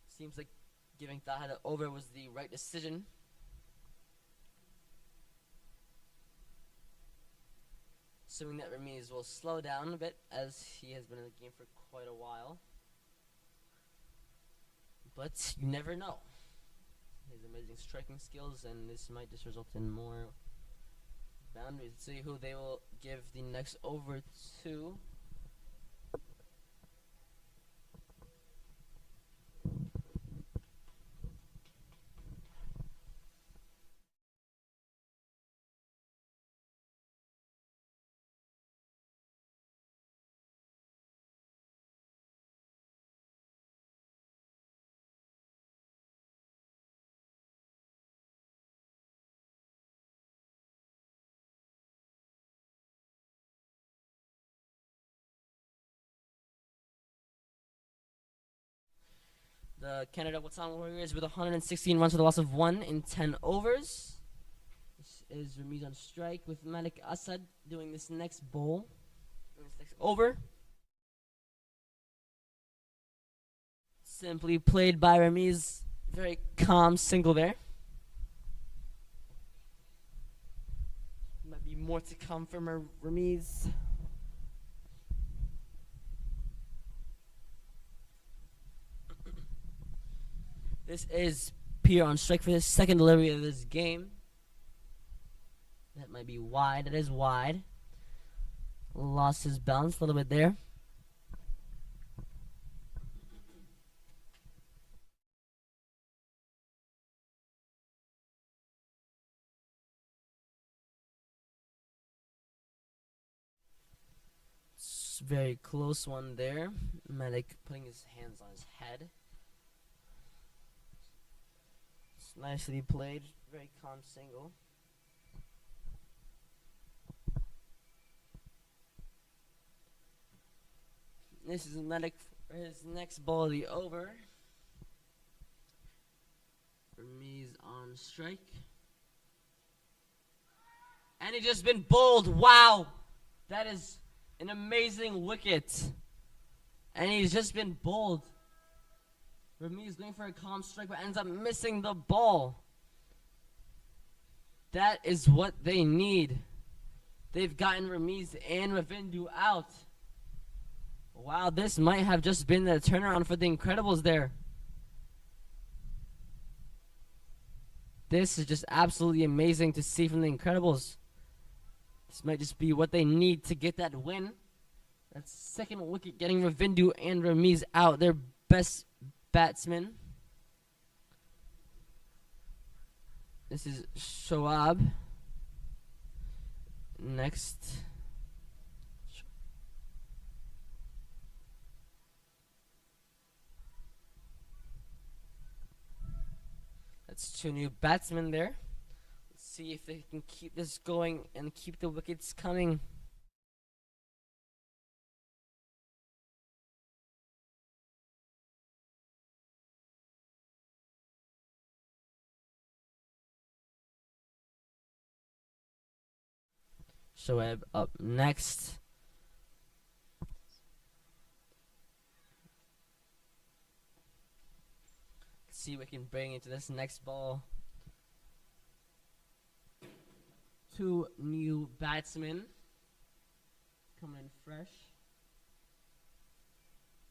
Seems like giving Daha the over was the right decision. Assuming that Ramiz will slow down a bit, as he has been in the game for quite a while. But you never know. He has amazing striking skills, and this might just result in more boundaries. Let's see who they will give the next over to. The Canada Watan Warriors with 116 runs for the loss of 1 in 10 overs. This is Ramiz on strike with Malik Asad doing this next bowl. This next over. Simply played by Ramiz. Very calm single there. Might be more to come from Ramiz. This is Pierre on strike for his second delivery of this game. That might be wide. It is wide. Lost his balance a little bit there. It's a very close one there. Malik putting his hands on his head. Nicely played, very calm single. This is Medic for his next ball of the over. Ramiz on strike. And he just been bowled. Wow. That is an amazing wicket. And he's just been bowled. Ramiz going for a calm strike but ends up missing the ball. That is what they need. They've gotten Ramiz and Ravindu out. Wow, this might have just been the turnaround for the Incredibles there. This is just absolutely amazing to see from the Incredibles. This might just be what they need to get that win. That's second wicket getting Ravindu and Ramiz out. Their best batsmen. This is Shoaib. Next. That's two new batsmen there. Let's see if they can keep this going and keep the wickets coming. Shoaib up next. Let's see what we can bring into this next ball. Two new batsmen coming in fresh.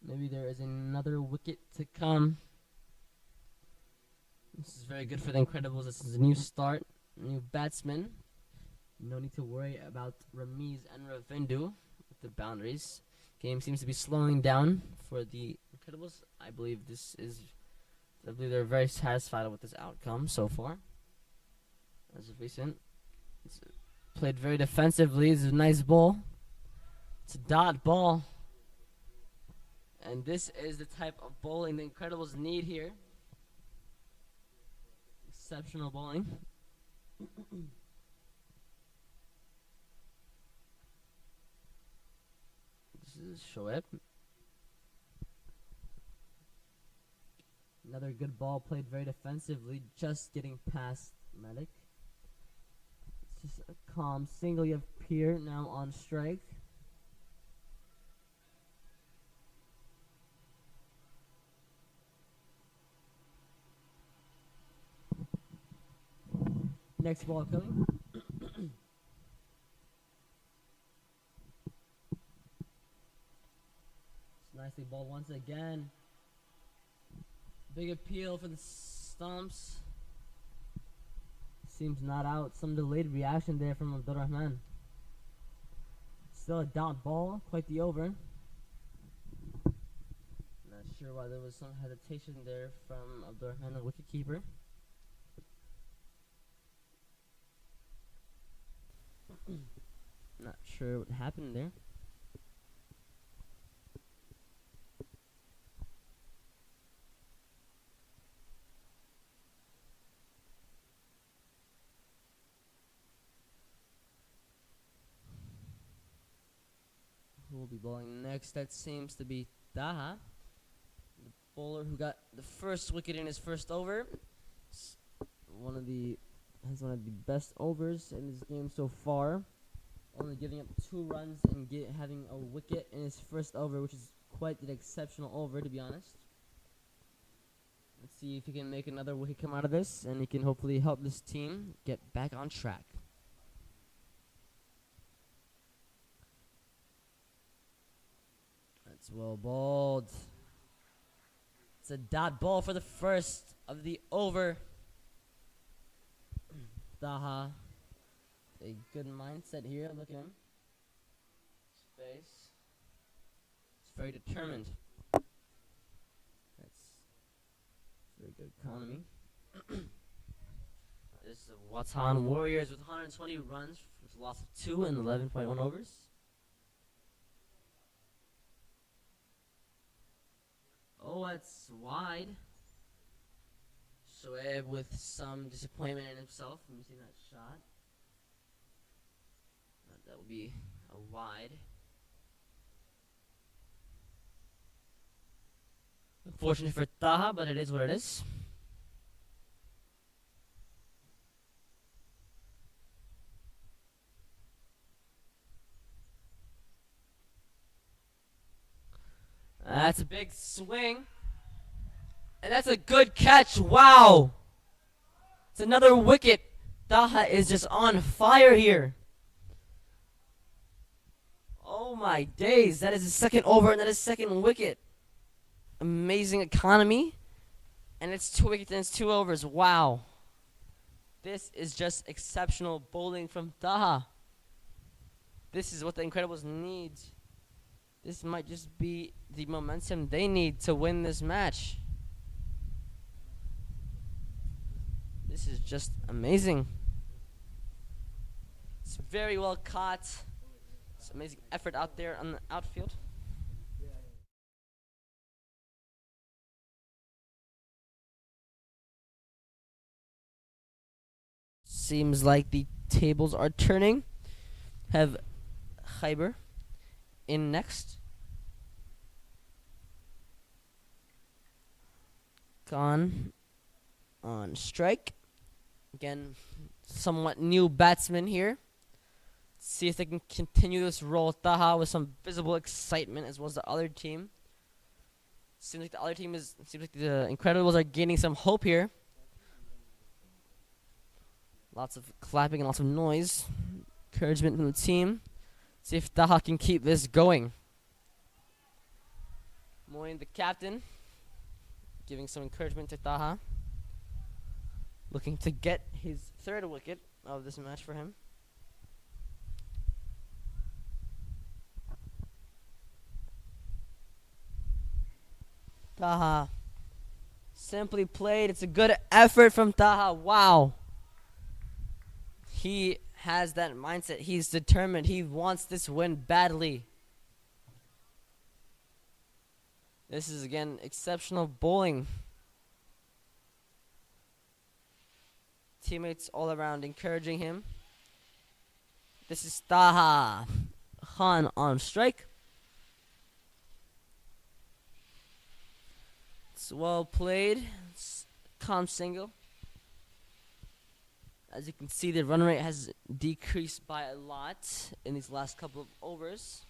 Maybe there is another wicket to come. This is very good for the Incredibles. This is a new start, new batsman. No need to worry about Ramiz and Ravindu with the boundaries. Game seems to be slowing down for the Incredibles. I believe they're very satisfied with this outcome so far. As of recent, it's played very defensively. It's a nice ball. It's a dot ball, and this is the type of bowling the Incredibles need here. Exceptional bowling. This is Shoaib. Another good ball played very defensively, just getting past Medic. It's just a calm single. You have Pier now on strike. Next ball coming. Nicely balled once again. Big appeal for the stumps. Seems not out. Some delayed reaction there from Abdurrahman. Still a dot ball. Quite the over. Not sure why there was some hesitation there from Abdurrahman, the wicketkeeper. Not sure what happened there. Who will be bowling next? That seems to be Taha, the bowler who got the first wicket in his first over. Has one of the best overs in this game so far. Only giving up 2 runs and having a wicket in his first over, which is quite an exceptional over, to be honest. Let's see if he can make another wicket come out of this, and he can hopefully help this team get back on track. That's well bowled. It's a dot ball for the first of the over. Daha. A good mindset here. Look at him. His face. It's very determined. That's very good economy. This is the Watan Warriors with 120 runs with a loss of 2 and 11.1 overs. Oh, that's wide. Shoaib with some disappointment in himself from missing that shot. That will be a wide. Unfortunate for Taha, but it is what it is. That's a big swing. And that's a good catch. Wow. It's another wicket. Taha is just on fire here. Oh my days. That is his second over and that is second wicket. Amazing economy. And it's 2 wickets and it's 2 overs. Wow. This is just exceptional bowling from Taha. This is what the Incredibles need. This might just be the momentum they need to win this match. This is just amazing. It's very well caught. It's amazing effort out there on the outfield. Seems like the tables are turning. Have Khayber in next. Khan on strike. Again, somewhat new batsman here. See if they can continue this role. Taha with some visible excitement as well as the other team. Seems like the Incredibles are gaining some hope here. Lots of clapping and lots of noise. Encouragement from the team. See if Taha can keep this going. Moin, the captain, giving some encouragement to Taha. Looking to get his third wicket of this match for him. Taha. Simply played. It's a good effort from Taha. Wow. He has that mindset. He's determined. He wants this win badly. This is, again, exceptional bowling. Teammates all around encouraging him. This is Taha. Khan on strike. It's well played. It's calm single. As you can see, the run rate has decreased by a lot in these last couple of overs.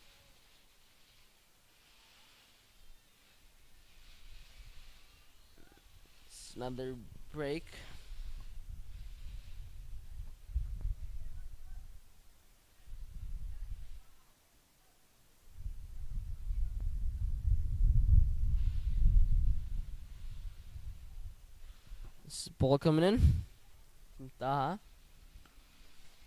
It's another break. This ball coming in from Taha.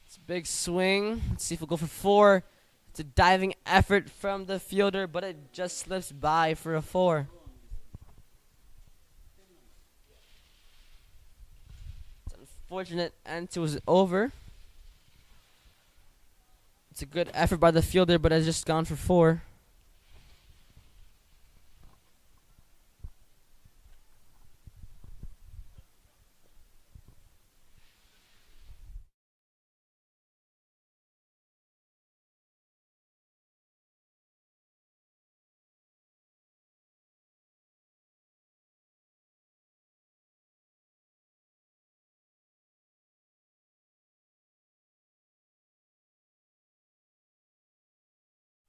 It's a big swing. Let's see if we'll go for 4. It's a diving effort from the fielder, but it just slips by for a 4. It's an unfortunate end to his over. It's a good effort by the fielder, but has just gone for 4.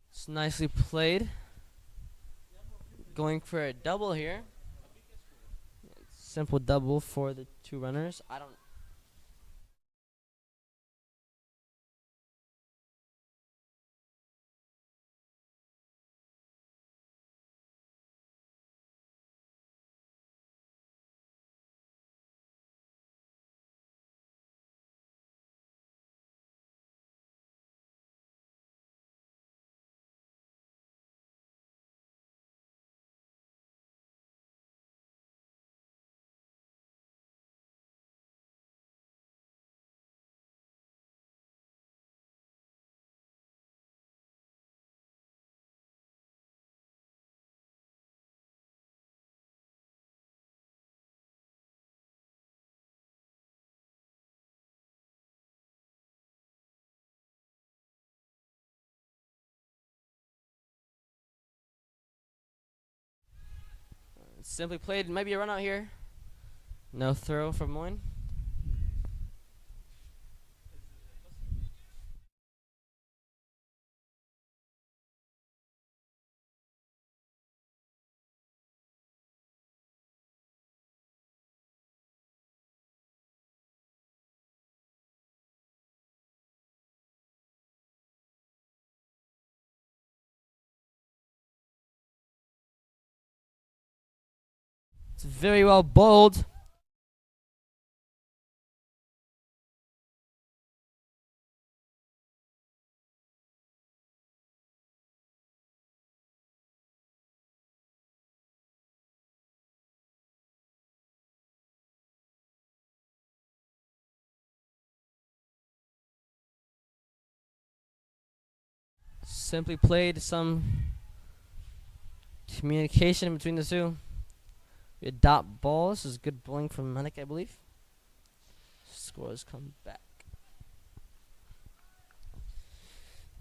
It's nicely played. Going for a double here. Simple double for the 2 runners. I don't Simply played. Maybe a run out here. No throw from Moyne. It's very well bowled. Simply played. Some communication between the two. We had dot ball. This is good bowling from Malik, I believe. Scores come back.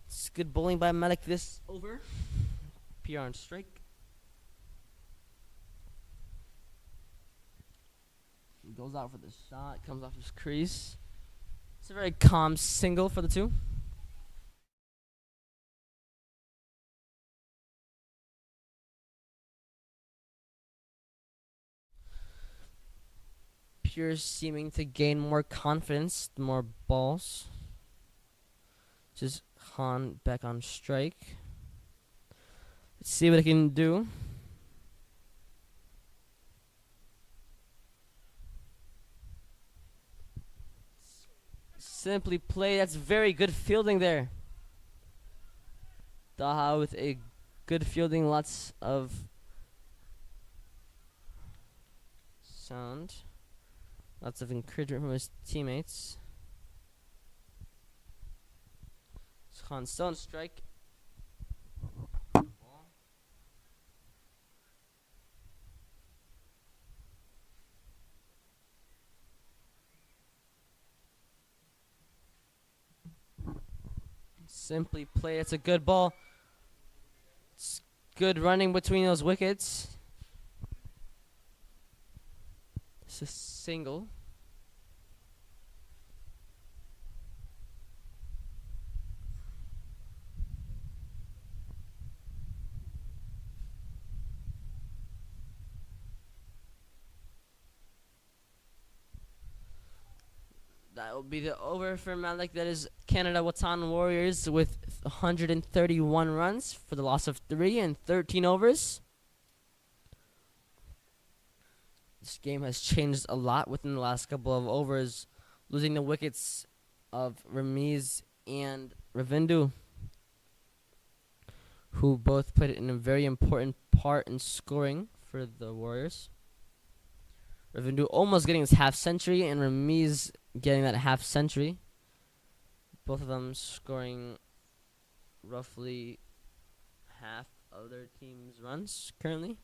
It's good bowling by Malik this over. PR on strike. He goes out for the shot. Comes off his crease. It's a very calm single for the two. Pure seeming to gain more confidence, more balls. Just Han back on strike. Let's see what he can do. Simply play. That's very good fielding there. Daha with a good fielding. Lots of sound. Lots of encouragement from his teammates. Khan still on strike. Simply play. It's a good ball. It's good running between those wickets. It's a single. That will be the over for Malik. That is Canada Watan Warriors with 131 runs for the loss of 3 and 13 overs. This game has changed a lot within the last couple of overs, losing the wickets of Ramiz and Ravindu, who both played in a very important part in scoring for the Warriors. Ravindu almost getting his half century, and Ramiz getting that half century. Both of them scoring roughly half of their team's runs currently.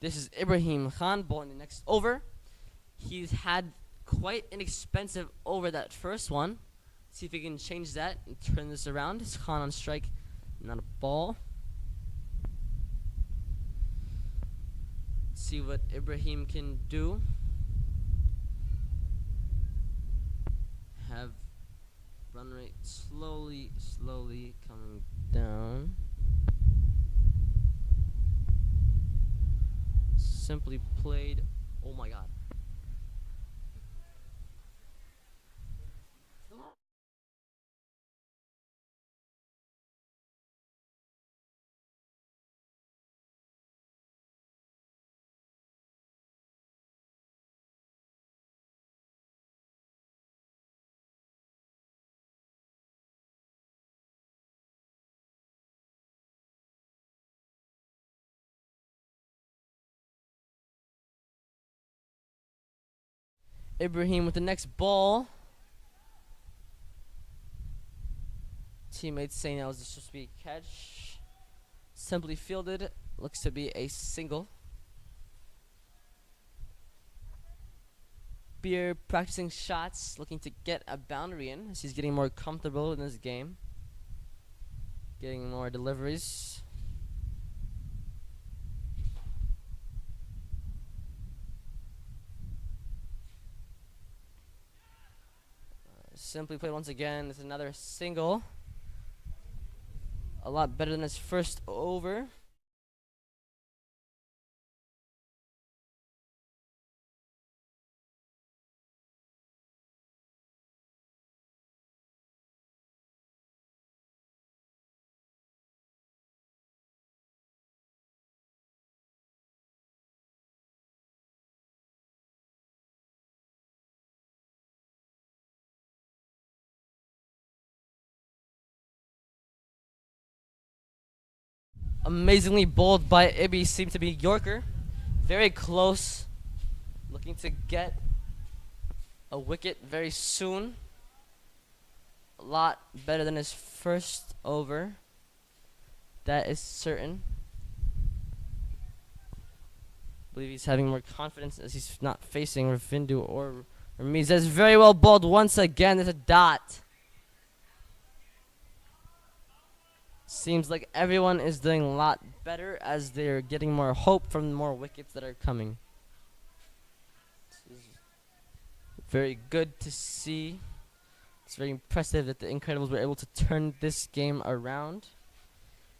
This is Ibrahim Khan bowling the next over. He's had quite an expensive over that first one. See if he can change that and turn this around. It's Khan on strike, not a ball. See what Ibrahim can do. Have run rate slowly coming down. Simply played. Oh my god. Ibrahim with the next ball. teammates saying that was supposed to be a catch. Simply fielded. Looks to be a single. Beer practicing shots, looking to get a boundary in as he's getting more comfortable in this game. Getting more deliveries. Simply played once again. It's another single. A lot better than his first over. Amazingly bowled by Ibby, seemed to be Yorker. Very close. Looking to get a wicket very soon. A lot better than his first over. That is certain. I believe he's having more confidence as he's not facing Ravindu or Ramiz. That's very well bowled once again. There's a dot. Seems like everyone is doing a lot better as they're getting more hope from more wickets that are coming. This is very good to see. It's very impressive that the Incredibles were able to turn this game around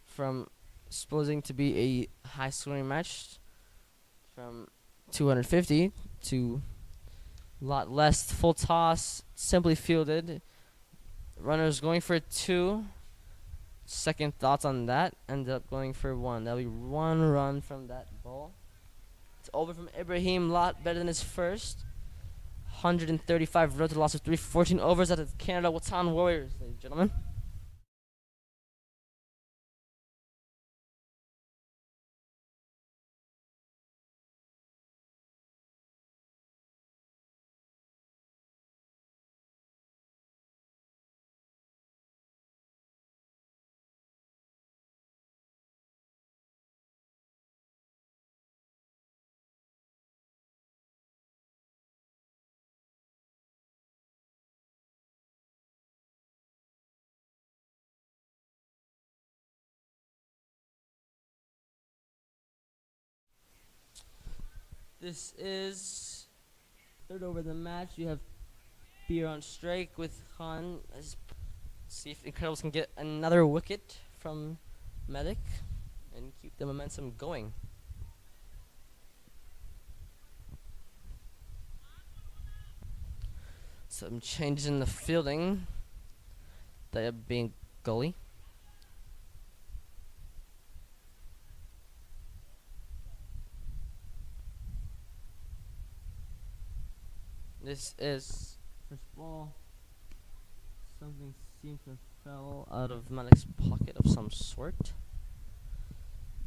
from supposing to be a high scoring match from 250 to a lot less. Full toss, simply fielded. Runners going for 2. Second thoughts on that. Ended up going for 1. That'll be 1 run from that ball. It's over from Ibrahim. Lot better than his first. 135 run to the loss of 3. 14 overs at the Canada Watan Warriors, ladies and gentlemen. This is third over of the match. You have Beer on strike with Khan. Let's see if Incredibles can get another wicket from Medic and keep the momentum going. Some changes in the fielding. They being gully. This is first ball. Something seems to have fell out of Malik's pocket of some sort.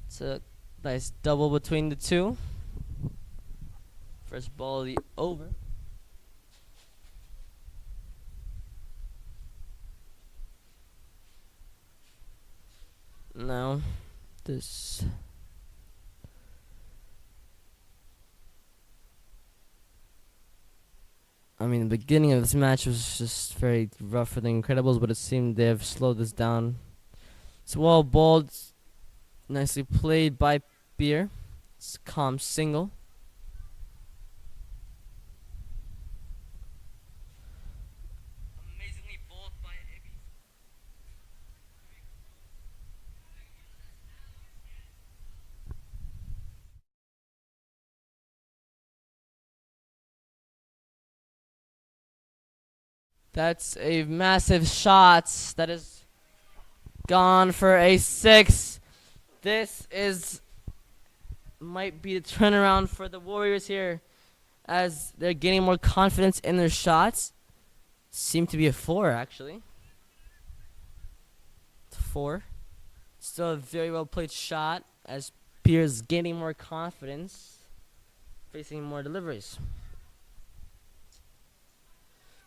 It's a nice double between the two. First ball, the over. Now, this. I mean, the beginning of this match was just very rough for the Incredibles, but it seemed they have slowed this down. It's well bowled, nicely played by Beer. It's a calm single. Amazingly bowled by Ibby. That's a massive shot. That is gone for a 6. This is might be the turnaround for the Warriors here as they're gaining more confidence in their shots. Seemed to be a 4 actually. 4. Still a very well played shot as Pierce gaining more confidence, facing more deliveries.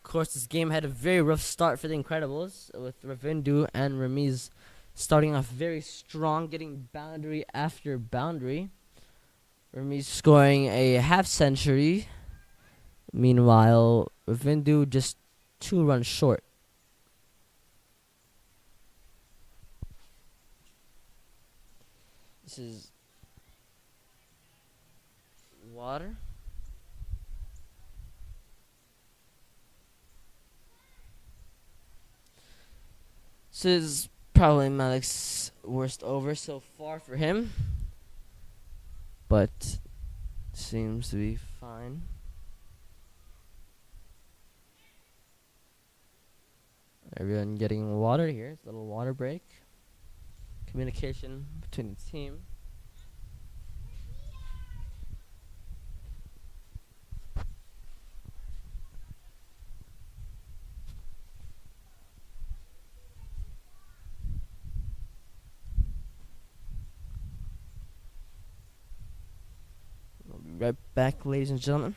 course, this game had a very rough start for the Incredibles, with Ravindu and Ramiz starting off very strong, getting boundary after boundary. Ramiz scoring a half century. Meanwhile, Ravindu just 2 runs short. This is water. This is probably Malik's worst over so far for him, but seems to be fine. Everyone getting water here. It's a little water break. Communication between the team. We'll be right back, ladies and gentlemen.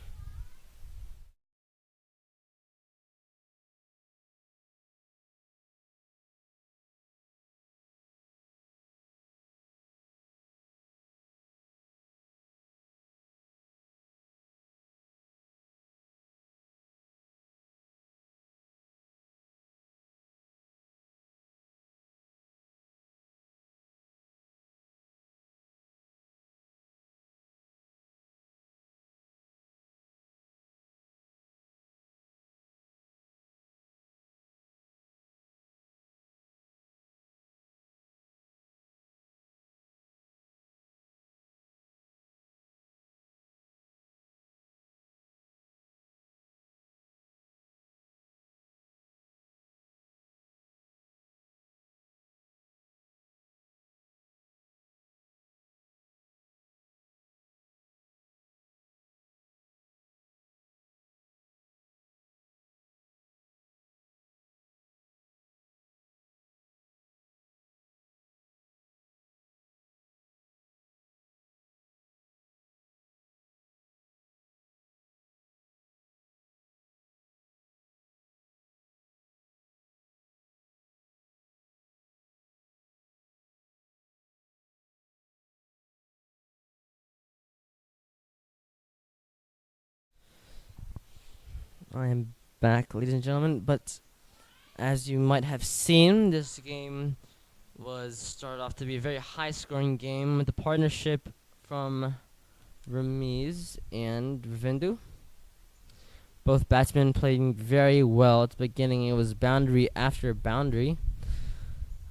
I am back, ladies and gentlemen, but as you might have seen, this game was started off to be a very high-scoring game with the partnership from Ramiz and Vindu. Both batsmen playing very well at the beginning. It was boundary after boundary.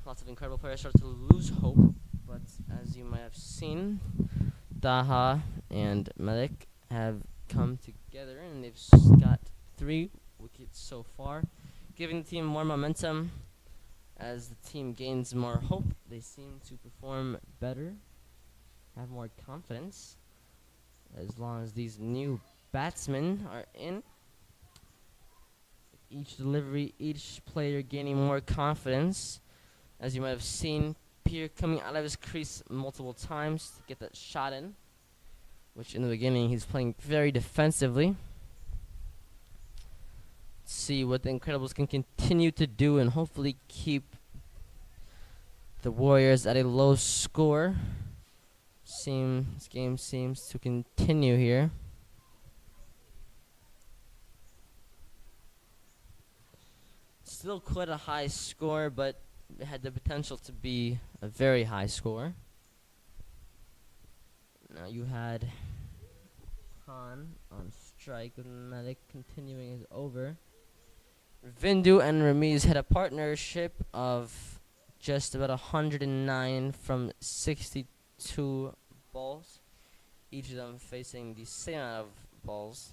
Lots of incredible players started to lose hope, but as you might have seen, Daha and Malik have come together and they've got 3 wickets so far, giving the team more momentum. As the team gains more hope, they seem to perform better, have more confidence. As long as these new batsmen are in, each delivery, each player gaining more confidence. As you might have seen, Pierre coming out of his crease multiple times to get that shot in, which in the beginning he's playing very defensively. Let's see what the Incredibles can continue to do and hopefully keep the Warriors at a low score. This game seems to continue here. Still quite a high score, but it had the potential to be a very high score. Now you had Khan on strike with Malik continuing his over. Vindu and Ramiz had a partnership of just about 109 from 62 balls, each of them facing the same amount of balls,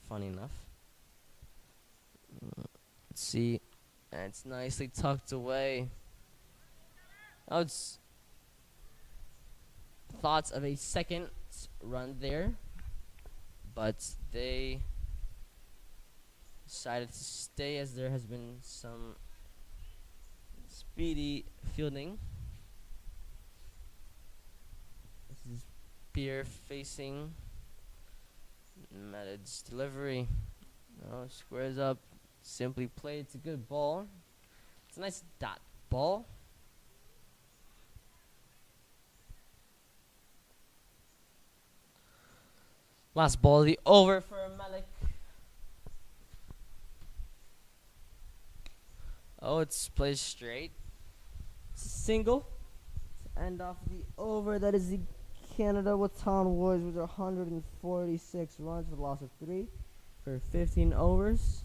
funny enough. Let's see, and it's nicely tucked away. Oh, it's thoughts of a second run there, but they decided to stay as there has been some speedy fielding. This is Pierre facing Madid's delivery. Oh, squares up. Simply played. It's a good ball. It's a nice dot ball. Last ball of the over for Malik. Oh, it's played straight. It's a single. To end off the over, that is the Canada Watan Warriors with 146 runs with a loss of 3 for 15 overs.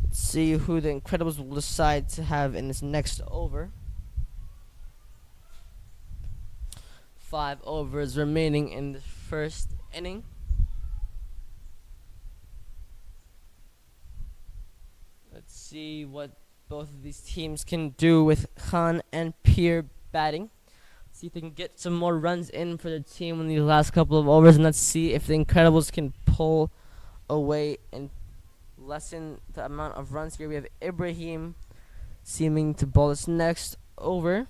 Let's see who the Incredibles will decide to have in this next over. 5 overs remaining in the first inning. Let's see what both of these teams can do with Khan and Pierre batting. See if they can get some more runs in for their team in these last couple of overs, and let's see if the Incredibles can pull away and lessen the amount of runs here. We have Ibrahim seeming to bowl this next over.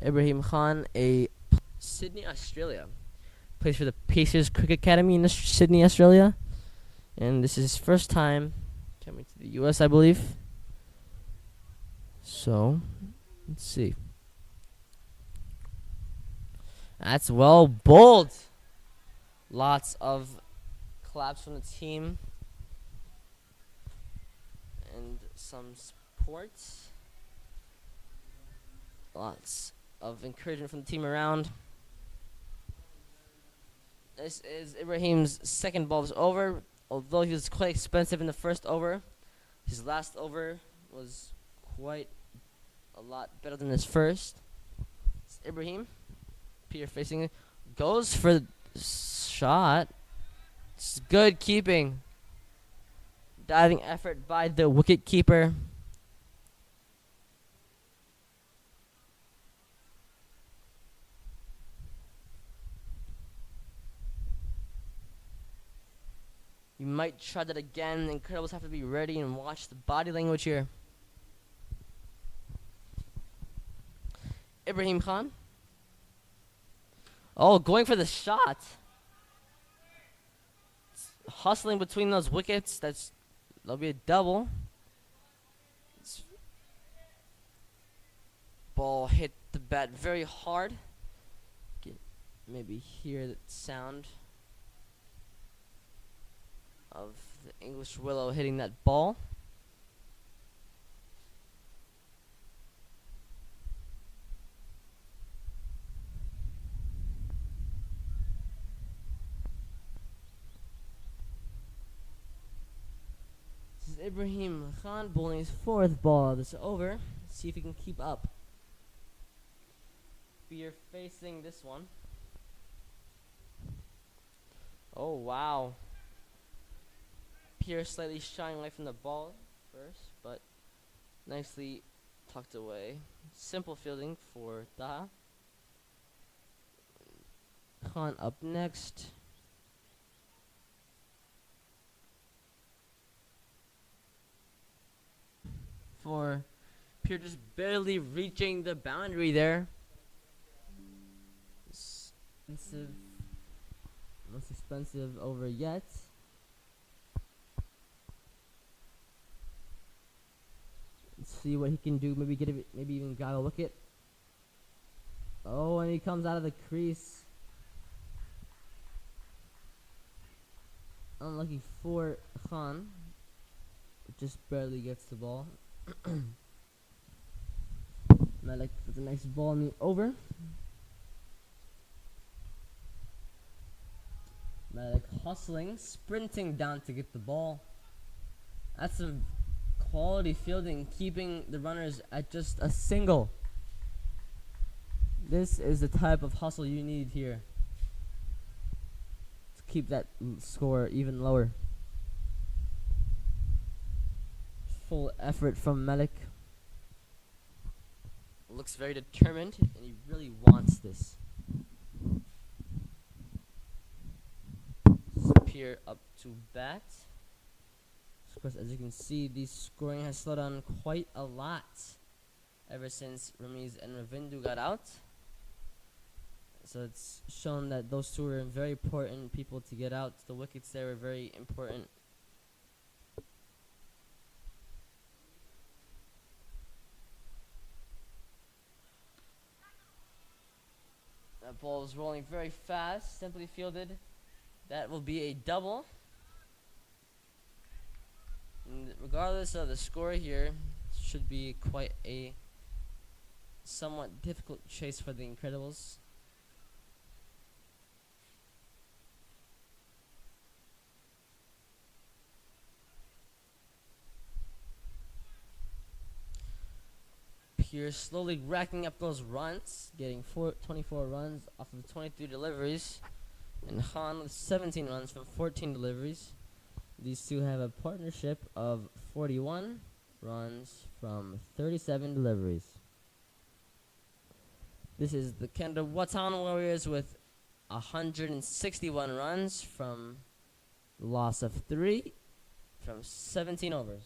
Ibrahim Khan, a Sydney, Australia. Plays for the Pacers Cricket Academy in Sydney, Australia. And this is his first time coming to the U.S., I believe. So, let's see. That's well bowled. Lots of claps from the team. And some support. Lots of encouragement from the team around. This is Ibrahim's second ball is over. Although he was quite expensive in the first over, his last over was quite a lot better than his first. It's Ibrahim. Peter facing it. Goes for the shot. It's good keeping. Diving effort by the wicket keeper. You might try that again. The Incredibles have to be ready and watch the body language here. Ibrahim Khan. Oh, going for the shot. Hustling between those wickets. That'll be a double. Ball hit the bat very hard. Maybe hear the sound of the English willow hitting that ball. This is Ibrahim Khan bowling his fourth ball. This is over. See if he can keep up. You're facing this one. Oh, wow. Pierre slightly shying away from the ball first, but nicely tucked away. Simple fielding for Taha. Khan up next. For Pierre just barely reaching the boundary there. Most expensive over yet. Let's see what he can do. Maybe get it. Maybe even got a wicket. Oh, and he comes out of the crease. Unlucky for Khan. Just barely gets the ball. Malik with the next ball in the over. Malik hustling, sprinting down to get the ball. That's some quality fielding, keeping the runners at just a single. This is the type of hustle you need here to keep that score even lower. Full effort from Malik. Looks very determined, and he really wants this. Pierre up to bat. Of course, as you can see, the scoring has slowed down quite a lot ever since Ramiz and Ravindu got out. So it's shown that those two were very important people to get out. The wickets there were very important. That ball is rolling very fast, simply fielded. That will be a double. And regardless of the score here, should be quite a somewhat difficult chase for the Incredibles. Pierce slowly racking up those runs, getting 24 runs off of 23 deliveries, and Han with 17 runs from 14 deliveries. These two have a partnership of 41 runs from 37 deliveries. This is the Canada Watan Warriors with 161 runs from loss of 3 from 17 overs.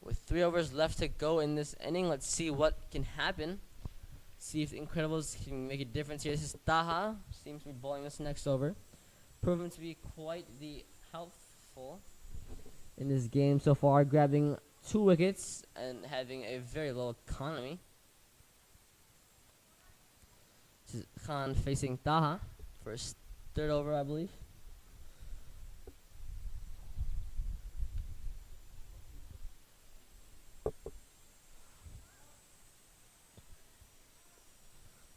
With 3 overs left to go in this inning, let's see what can happen. See if the Incredibles can make a difference here. This is Taha, seems to be bowling this next over. Proven to be quite the helpful in this game so far, grabbing 2 wickets and having a very low economy. This is Khan facing Taha for his 3rd over, I believe.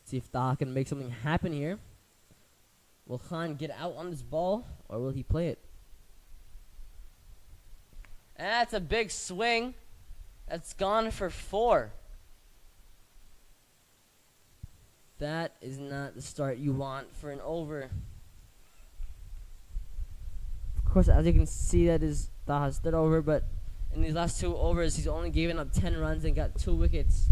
See if Taha can make something happen here. Will Khan get out on this ball, or will he play it? And that's a big swing. That's gone for 4. That is not the start you want for an over. Of course, as you can see, that is Taha's 3rd over, but in these last 2 overs, he's only given up 10 runs and got 2 wickets.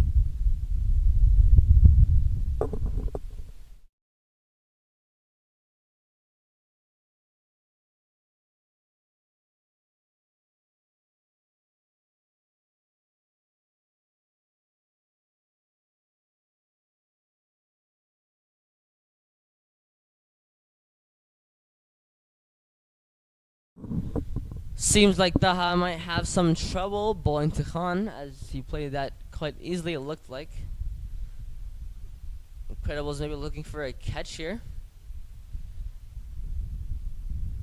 Seems like Taha might have some trouble bowling to Khan, as he played that quite easily, it looked like. Incredibles maybe looking for a catch here.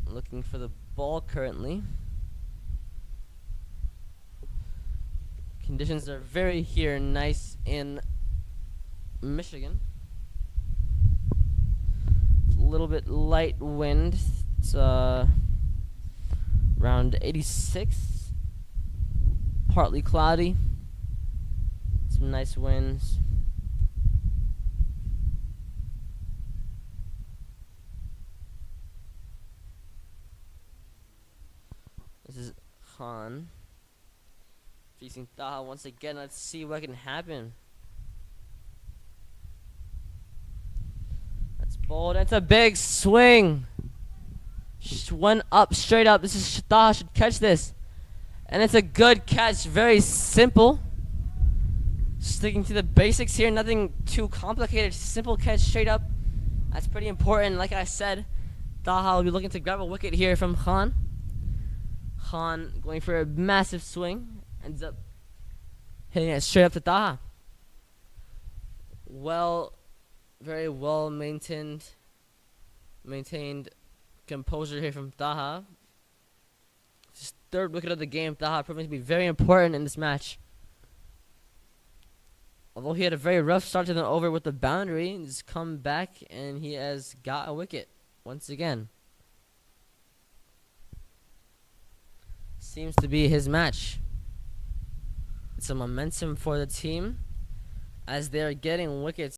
Looking for the ball currently. Conditions are very here nice in Michigan. It's a little bit light wind. It's around 86. Partly cloudy. Some nice winds. This is Khan facing Taha once again. Let's see what can happen. That's bold. That's a big swing. Went up, straight up. This is Taha should catch this. And it's a good catch. Very simple. Sticking to the basics here. Nothing too complicated. Simple catch straight up. That's pretty important. Like I said, Taha will be looking to grab a wicket here from Khan. Khan going for a massive swing. Ends up hitting it straight up to Taha. Very well maintained composure here from Taha. His 3rd wicket of the game. Taha proving to be very important in this match. Although he had a very rough start to the over with the boundary, he's come back and he has got a wicket once again. Seems to be his match. It's a momentum for the team as they're getting wickets.